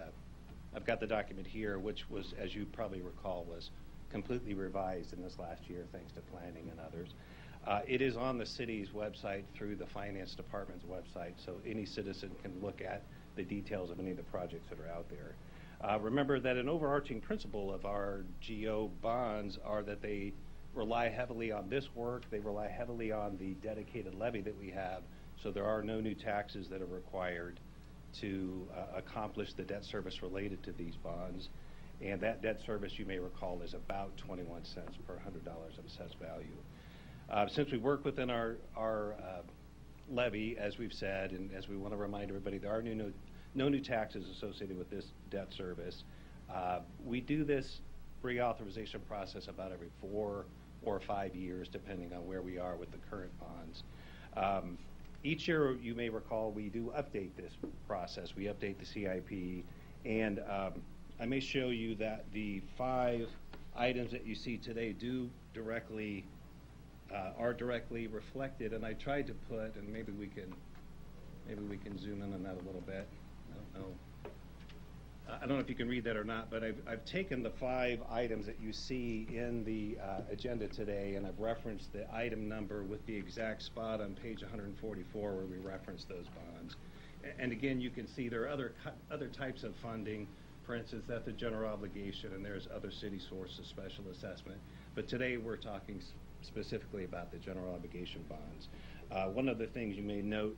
document here, which was, as you probably recall, was completely revised in this last year thanks to planning and others. It is on the city's website through the finance department's website, so any citizen can look at the details of any of the projects that are out there. Remember that an overarching principle of our GO bonds are that they rely heavily on this work, they rely heavily on the dedicated levy that we have, so there are no new taxes that are required to accomplish the debt service related to these bonds. And that debt service, you may recall, is about 21 cents per $100 of assessed value. Since we work within our levy, as we've said, and as we want to remind everybody, there are no new taxes associated with this debt service. We do this reauthorization process about every 4 or 5 years, depending on where we are with the current bonds. Each year, you may recall, we do update this process. We update the CIP, and I may show you that the 5 items that you see today are directly reflected, and I tried to put, and maybe we can zoom in on that a little bit. I don't know if you can read that or not, but I've taken the 5 items that you see in the agenda today, and I've referenced the item number with the exact spot on page 144 where we reference those bonds. And again, you can see there are other types of funding. For instance, that's a general obligation, and there's other city sources, special assessment. But today we're talking specifically about the general obligation bonds. One of the things you may note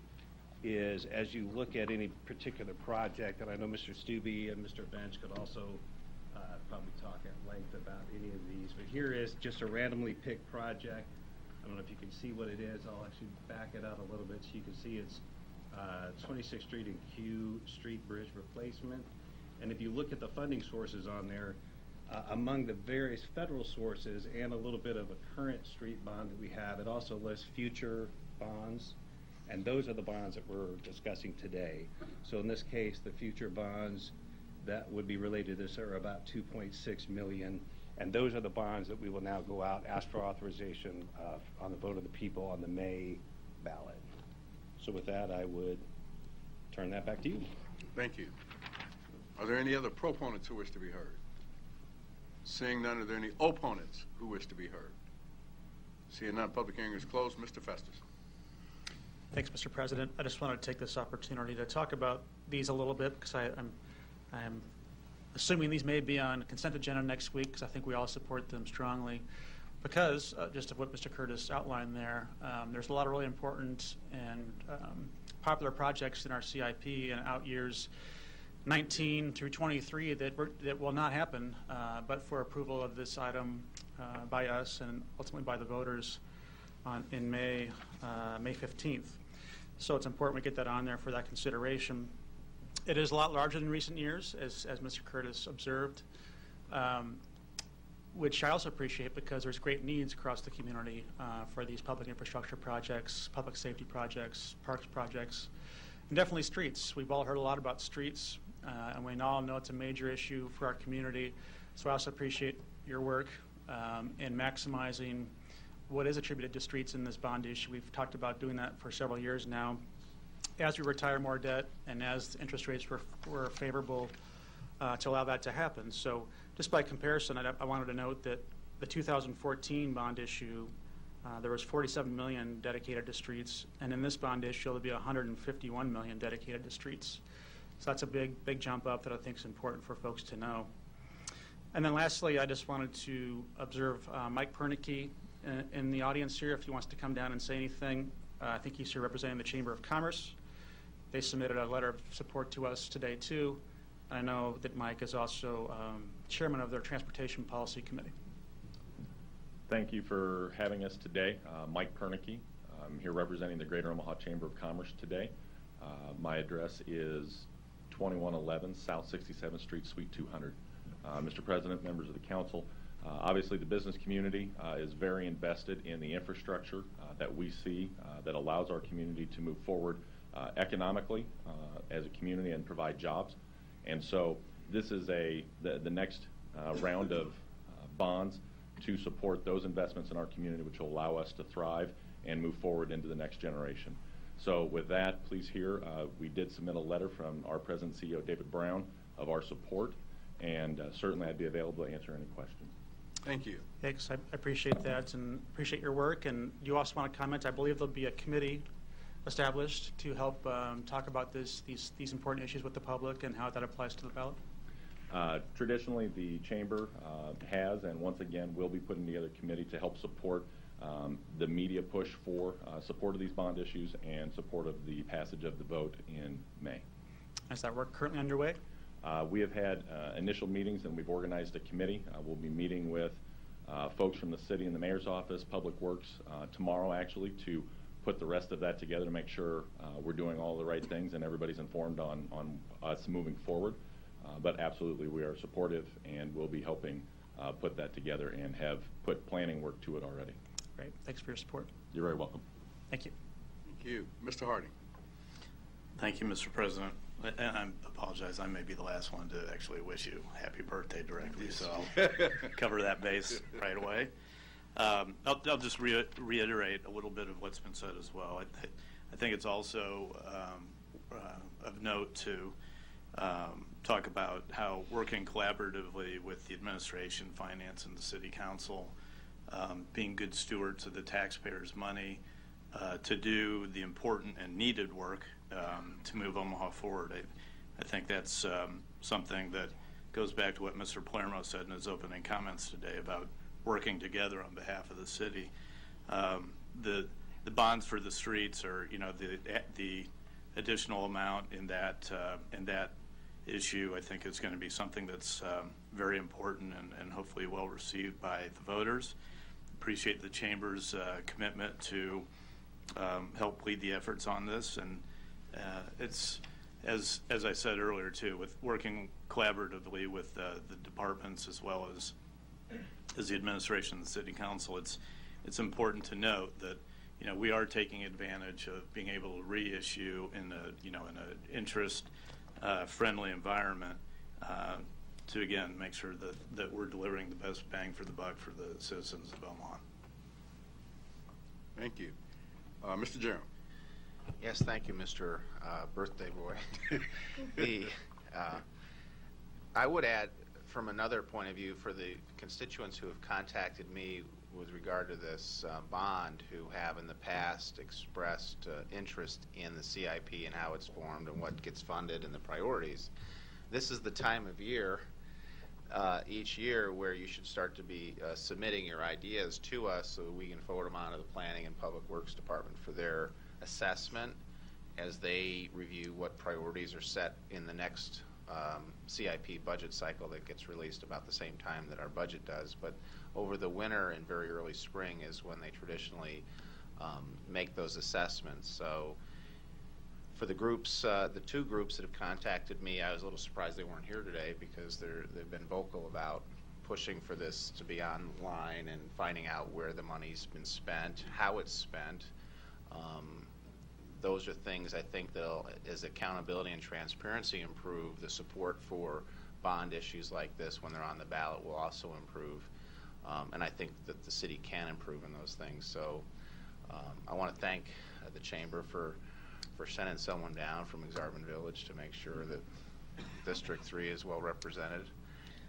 is as you look at any particular project, and I know Mr. Stubbe and Mr. Bench could also probably talk at length about any of these, but here is just a randomly picked project. I don't know if you can see what it is. I'll actually back it out a little bit so you can see it's 26th Street and Q Street Bridge replacement. And if you look at the funding sources on there, among the various federal sources and a little bit of a current street bond that we have, it also lists future bonds. And those are the bonds that we're discussing today. So in this case, the future bonds that would be related to this are about $2.6 million. And those are the bonds that we will now go out, ask for authorization on the vote of the people on the May ballot. So with that, I would turn that back to you. Thank you. Are there any other proponents who wish to be heard? Seeing none, are there any opponents who wish to be heard? Seeing none, public hearing is closed. Mr. Festus. Thanks, Mr. President. I just wanted to take this opportunity to talk about these a little bit because I'm assuming these may be on consent agenda next week because I think we all support them strongly. Because just of what Mr. Curtis outlined there, there's a lot of really important and popular projects in our CIP in out years 19 through 23 that will not happen but for approval of this item by us and ultimately by the voters in May 15th. So it's important we get that on there for that consideration. It is a lot larger than recent years, as Mr. Curtis observed, which I also appreciate because there's great needs across the community for these public infrastructure projects, public safety projects, parks projects, and definitely streets. We've all heard a lot about streets, and we all know it's a major issue for our community. So I also appreciate your work in maximizing what is attributed to streets in this bond issue. We've talked about doing that for several years now. As we retire more debt and as interest rates were favorable to allow that to happen. So just by comparison, I wanted to note that the 2014 bond issue, there was $47 million dedicated to streets, and in this bond issue, there'll be $151 million dedicated to streets. So that's a big jump up that I think is important for folks to know. And then lastly, I just wanted to observe Mike Pernicke in the audience here, if he wants to come down and say anything. I think he's here representing the Chamber of Commerce. They submitted a letter of support to us today, too. I know that Mike is also chairman of their Transportation Policy Committee. Thank you for having us today. Mike Pernicke. I'm here representing the Greater Omaha Chamber of Commerce today. My address is 2111 South 67th Street, Suite 200. Mr. President, members of the council, obviously the business community is very invested in the infrastructure that we see that allows our community to move forward economically as a community and provide jobs. And so this is the next round of bonds to support those investments in our community which will allow us to thrive and move forward into the next generation. So with that, please hear, we did submit a letter from our President and CEO, David Brown, of our support, and certainly I'd be available to answer any questions. Thank you. Thanks. I appreciate that and appreciate your work. And you also want to comment, I believe there'll be a committee established to help talk about these important issues with the public and how that applies to the ballot. Traditionally, the Chamber has, and once again, will be putting together a committee to help support the media push for support of these bond issues and support of the passage of the vote in May. Is that work currently underway? We have had initial meetings and we've organized a committee. We'll be meeting with folks from the city and the mayor's office, Public Works, tomorrow actually, to put the rest of that together to make sure we're doing all the right things and everybody's informed on us moving forward. But absolutely, we are supportive and we'll be helping put that together and have put planning work to it already. Great. Thanks for your support. You're very welcome. Thank you. Thank you. Mr. Harding. Thank you, Mr. President. And I apologize, I may be the last one to actually wish you happy birthday directly, so I'll cover that base right away. I'll just reiterate a little bit of what's been said as well. I think it's also of note to talk about how working collaboratively with the administration, finance, and the city council, being good stewards of the taxpayers' money to do the important and needed work to move Omaha forward. I think that's something that goes back to what Mr. Palermo said in his opening comments today about working together on behalf of the city. The bonds for the streets, or the additional amount in that issue, I think is going to be something that's very important and hopefully well received by the voters. Appreciate the Chamber's commitment to help lead the efforts on this, and it's as I said earlier too, with working collaboratively with the departments as well as the administration and the city council. It's important to note that we are taking advantage of being able to reissue in a interest friendly environment to again make sure that we're delivering the best bang for the buck for the citizens of Omaha. Thank you. Mr. Jerem. Yes, thank you, Mr. Birthday Boy. I would add, from another point of view, for the constituents who have contacted me with regard to this bond, who have in the past expressed interest in the CIP and how it's formed and what gets funded and the priorities, this is the time of year each year where you should start to be submitting your ideas to us so we can forward them on to the Planning and Public Works Department for their assessment as they review what priorities are set in the next CIP budget cycle that gets released about the same time that our budget does. But over the winter and very early spring is when they traditionally make those assessments. So for the groups, the two groups that have contacted me, I was a little surprised they weren't here today because they've been vocal about pushing for this to be online and finding out where the money's been spent, how it's spent. Those are things I think that'll, as accountability and transparency improve, the support for bond issues like this when they're on the ballot will also improve. And I think that the city can improve in those things. So I want to thank the Chamber for sending someone down from Exarban Village to make sure that District 3 is well represented,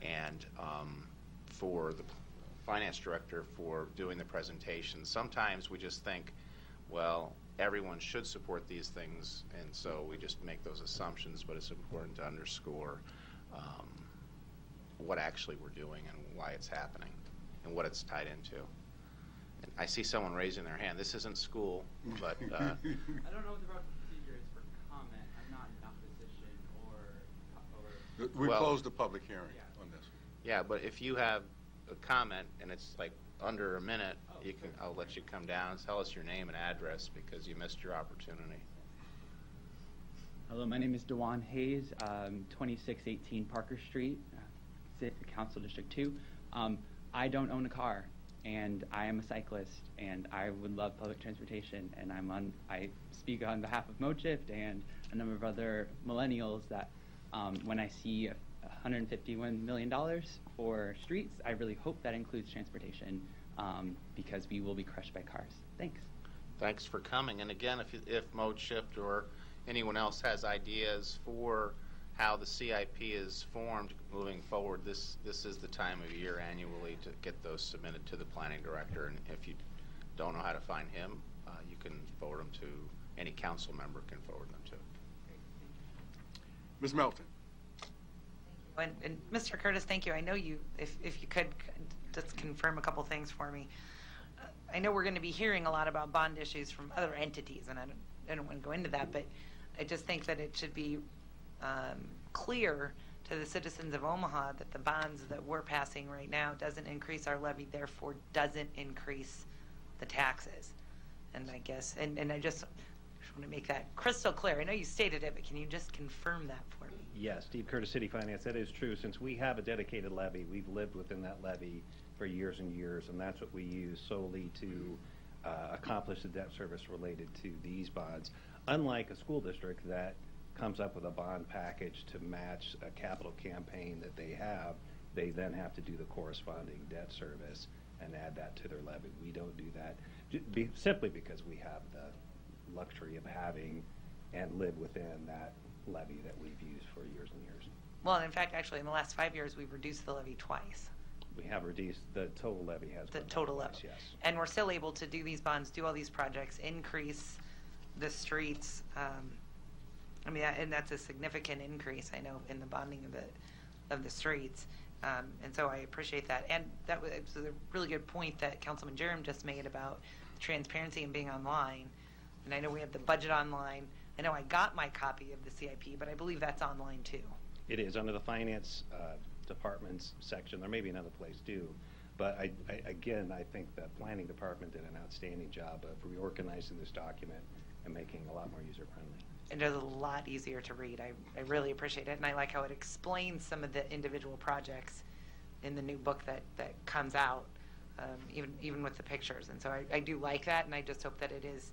and for the Finance Director for doing the presentation. Sometimes we just think, well, everyone should support these things, and so we just make those assumptions, but it's important to underscore what actually we're doing and why it's happening and what it's tied into. And I see someone raising their hand. This isn't school, but... I don't know what the proper procedure is for comment. I'm not in opposition or... We closed the public hearing on this. Yeah, but if you have a comment and it's like under a minute, I'll let you come down and tell us your name and address because you missed your opportunity. Hello, my name is Dewan Hayes, 2618 Parker Street, Council District 2. I don't own a car, and I am a cyclist, and I would love public transportation, and I speak on behalf of MoShift and a number of other millennials that when I see $151 million for streets, I really hope that includes transportation because we will be crushed by cars. Thanks. Thanks for coming. And again, if MoShift or anyone else has ideas for how the CIP is formed moving forward, this is the time of year annually to get those submitted to the planning director. And if you don't know how to find him, you can forward them to any council member can forward them to. Ms. Melton. And Mr. Curtis, thank you. I know you, if you could just confirm a couple things for me. I know we're going to be hearing a lot about bond issues from other entities, and I don't want to go into that, but I just think that it should be clear to the citizens of Omaha that the bonds that we're passing right now doesn't increase our levy, therefore doesn't increase the taxes. And I guess, and I just want to make that crystal clear. I know you stated it, but can you just confirm that for me? Yes, Steve Curtis, City Finance, that is true. Since we have a dedicated levy, we've lived within that levy for years and years, and that's what we use solely to accomplish the debt service related to these bonds. Unlike a school district that comes up with a bond package to match a capital campaign that they then have to do the corresponding debt service and add that to their levy. We don't do that simply because we have the luxury of having and live within that levy that we've used for years and years. Well, in fact, actually, in the last 5 years, we've reduced the levy twice. We have reduced the total levy has The been total twice, levy. yes. And we're still able to do these bonds, do all these projects, increase the streets. I mean, and that's a significant increase, I know, in the bonding of the streets. And so I appreciate that. And that was a really good point that Councilman Jerem just made about transparency and being online. And I know we have the budget online. I know I got my copy of the CIP, but I believe that's online too. It is under the finance department's section. There may be another place too, but I think the planning department did an outstanding job of reorganizing this document and making it a lot more user friendly. And it's a lot easier to read. I really appreciate it, and I like how it explains some of the individual projects in the new book that comes out, even with the pictures. And so I do like that, and I just hope that it is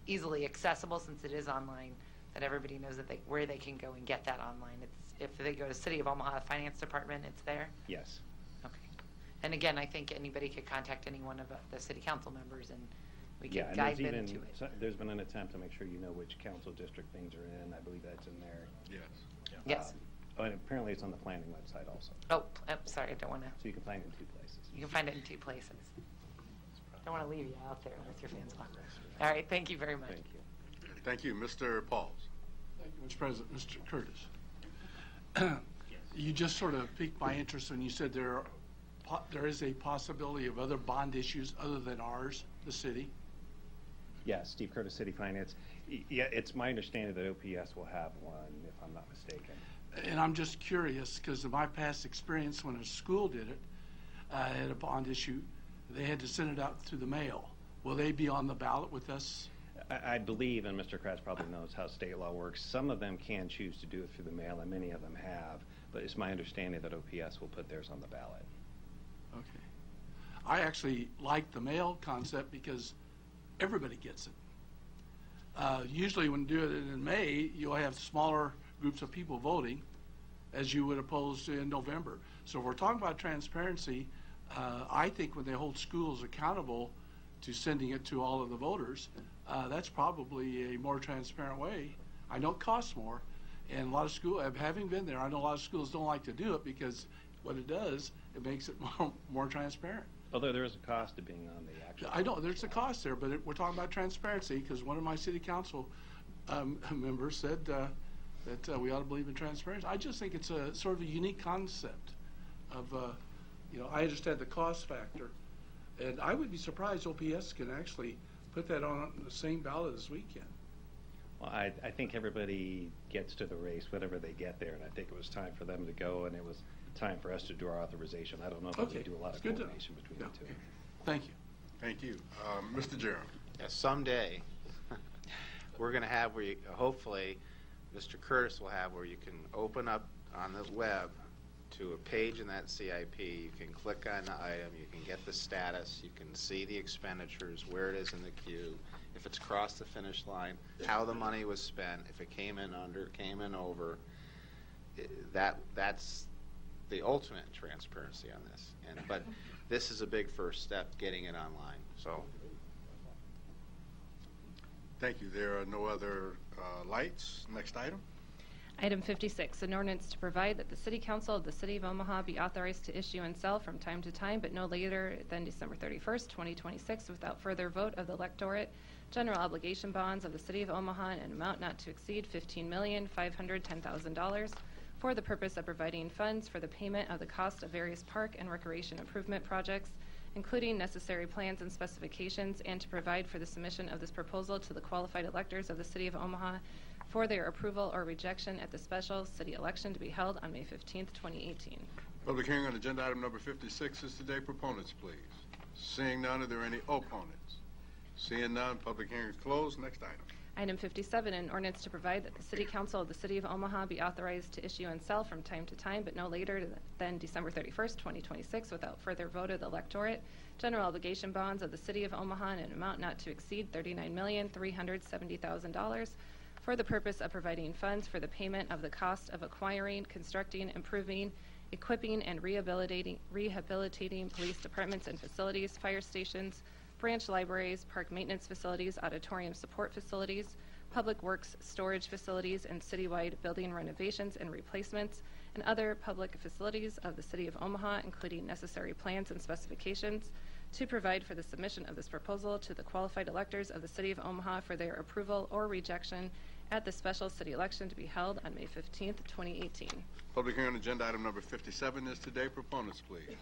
easily accessible since it is online, that everybody knows that where they can go and get that online. If they go to City of Omaha Finance Department, it's there? Yes. Okay. And again, I think anybody could contact any one of the city council members and we can guide them to it. There's been an attempt to make sure you know which council district things are in. I believe that's in there. Yes. Yes. And apparently it's on the planning website also. Oh, sorry, I don't want to. So you can find it in 2 places. You can find it in 2 places. Don't want to leave you out there with your fans on. All right, thank you very much. Thank you. Thank you. Mr. Pauls. Thank you, Mr. President. Mr. Curtis. You just sort of piqued my interest when you said there is a possibility of other bond issues other than ours, the city. Yes, Steve Curtis, City Finance. Yeah, it's my understanding that OPS will have one, if I'm not mistaken. And I'm just curious, because of my past experience when a school did it, had a bond issue, they had to send it out through the mail. Will they be on the ballot with us? I believe, and Mr. Kratz probably knows how state law works, some of them can choose to do it through the mail, and many of them have, but it's my understanding that OPS will put theirs on the ballot. Okay. I actually like the mail concept because everybody gets it. Usually when you do it in May, you'll have smaller groups of people voting as you would oppose in November. So if we're talking about transparency, I think when they hold schools accountable to sending it to all of the voters, that's probably a more transparent way. I know it costs more, and a lot of schools, having been there, I know a lot of schools don't like to do it because what it does, it makes it more transparent. Although there is a cost to being on the actual. I know there's a cost there, but we're talking about transparency because one of my city council members said that we ought to believe in transparency. I just think it's a sort of a unique concept of, I understand the cost factor, and I would be surprised OPS can actually put that on the same ballot as we can. Well, I think everybody gets to the race whenever they get there, and I think it was time for them to go, and it was time for us to do our authorization. I don't know if we do a lot of coordination between the two. Thank you. Thank you. Mr. Jerem. Yeah, someday we're going to have where you, hopefully Mr. Curtis will have where you can open up on the web to a page in that CIP. You can click on the item, you can get the status, you can see the expenditures, where it is in the queue, if it's crossed the finish line, how the money was spent, if it came in under, came in over. That's the ultimate transparency on this. But this is a big first step, getting it online. So. Thank you. There are no other lights. Next item. Item 56, an ordinance to provide that the City Council of the City of Omaha be authorized to issue and sell from time to time, but no later than December 31st, 2026, without further vote of the electorate, general obligation bonds of the City of Omaha in an amount not to exceed $15,510,000 for the purpose of providing funds for the payment of the cost of various park and recreation improvement projects, including necessary plans and specifications, and to provide for the submission of this proposal to the qualified electors of the City of Omaha for their approval or rejection at the special city election to be held on May 15th, 2018. Public hearing on agenda item number 56 is today. Proponents, please. Seeing none, are there any opponents? Seeing none, public hearing is closed. Next item. Item 57, an ordinance to provide that the City Council of the City of Omaha be authorized to issue and sell from time to time, but no later than December 31st, 2026, without further vote of the electorate, general obligation bonds of the City of Omaha in an amount not to exceed $39,370,000 for the purpose of providing funds for the payment of the cost of acquiring, constructing, improving, equipping, and rehabilitating police departments and facilities, fire stations, branch libraries, park maintenance facilities, auditorium support facilities, public works storage facilities, and citywide building renovations and replacements, and other public facilities of the City of Omaha, including necessary plans and specifications, to provide for the submission of this proposal to the qualified electors of the City of Omaha for their approval or rejection at the special city election to be held on May 15th, 2018. Public hearing on agenda item number 57 is today. Proponents, please.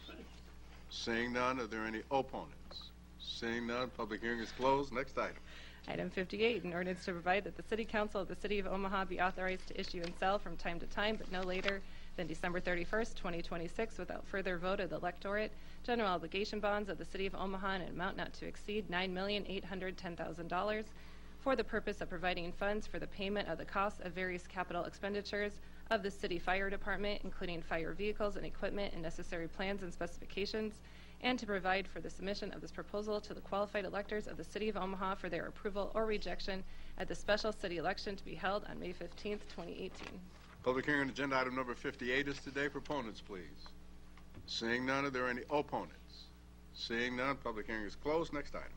Seeing none, are there any opponents? Seeing none, public hearing is closed. Next item. Item 58, an ordinance to provide that the City Council of the City of Omaha be authorized to issue and sell from time to time, but no later than December 31st, 2026, without further vote of the electorate, general obligation bonds of the City of Omaha in an amount not to exceed $9,810,000 for the purpose of providing funds for the payment of the costs of various capital expenditures of the City Fire Department, including fire vehicles and equipment and necessary plans and specifications, and to provide for the submission of this proposal to the qualified electors of the City of Omaha for their approval or rejection at the special city election to be held on May 15th, 2018. Public hearing on agenda item number 58 is today. Proponents, please. Seeing none, are there any opponents? Seeing none, public hearing is closed. Next item.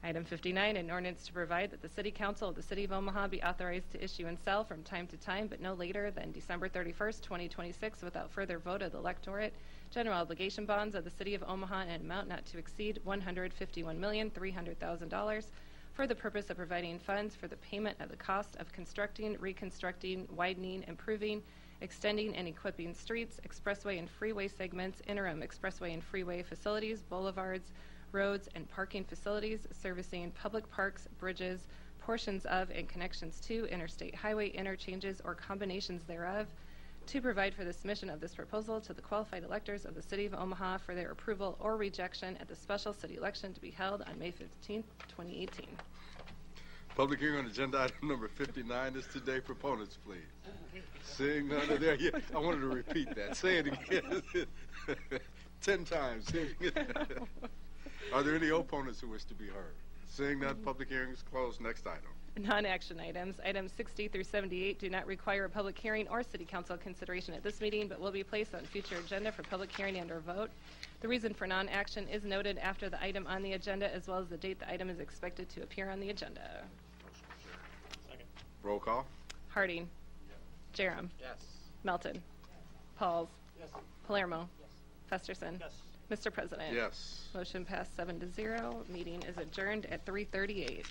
Item 59, an ordinance to provide that the City Council of the City of Omaha be authorized to issue and sell from time to time, but no later than December 31st, 2026, without further vote of the electorate, general obligation bonds of the City of Omaha in an amount not to exceed $151,300,000 for the purpose of providing funds for the payment of the cost of constructing, reconstructing, widening, improving, extending, and equipping streets, expressway and freeway segments, interim expressway and freeway facilities, boulevards, roads, and parking facilities, servicing public parks, bridges, portions of and connections to interstate highway interchanges or combinations thereof, to provide for the submission of this proposal to the qualified electors of the City of Omaha for their approval or rejection at the special city election to be held on May 15th, 2018. Public hearing on agenda item number 59 is today. Proponents, please. Seeing none, are there? Yeah, I wanted to repeat that. Say it again. 10 times. Are there any opponents who wish to be heard? Seeing none, public hearing is closed. Next item. Non-action items. Items 60 through 78 do not require a public hearing or City Council consideration at this meeting, but will be placed on future agenda for public hearing and or vote. The reason for non-action is noted after the item on the agenda, as well as the date the item is expected to appear on the agenda. Second. Roll call. Harding. Jerem. Yes. Melton. Pauls. Palermo. Festerson. Mr. President. Yes. Motion passed 7-0. Meeting is adjourned at 3:38.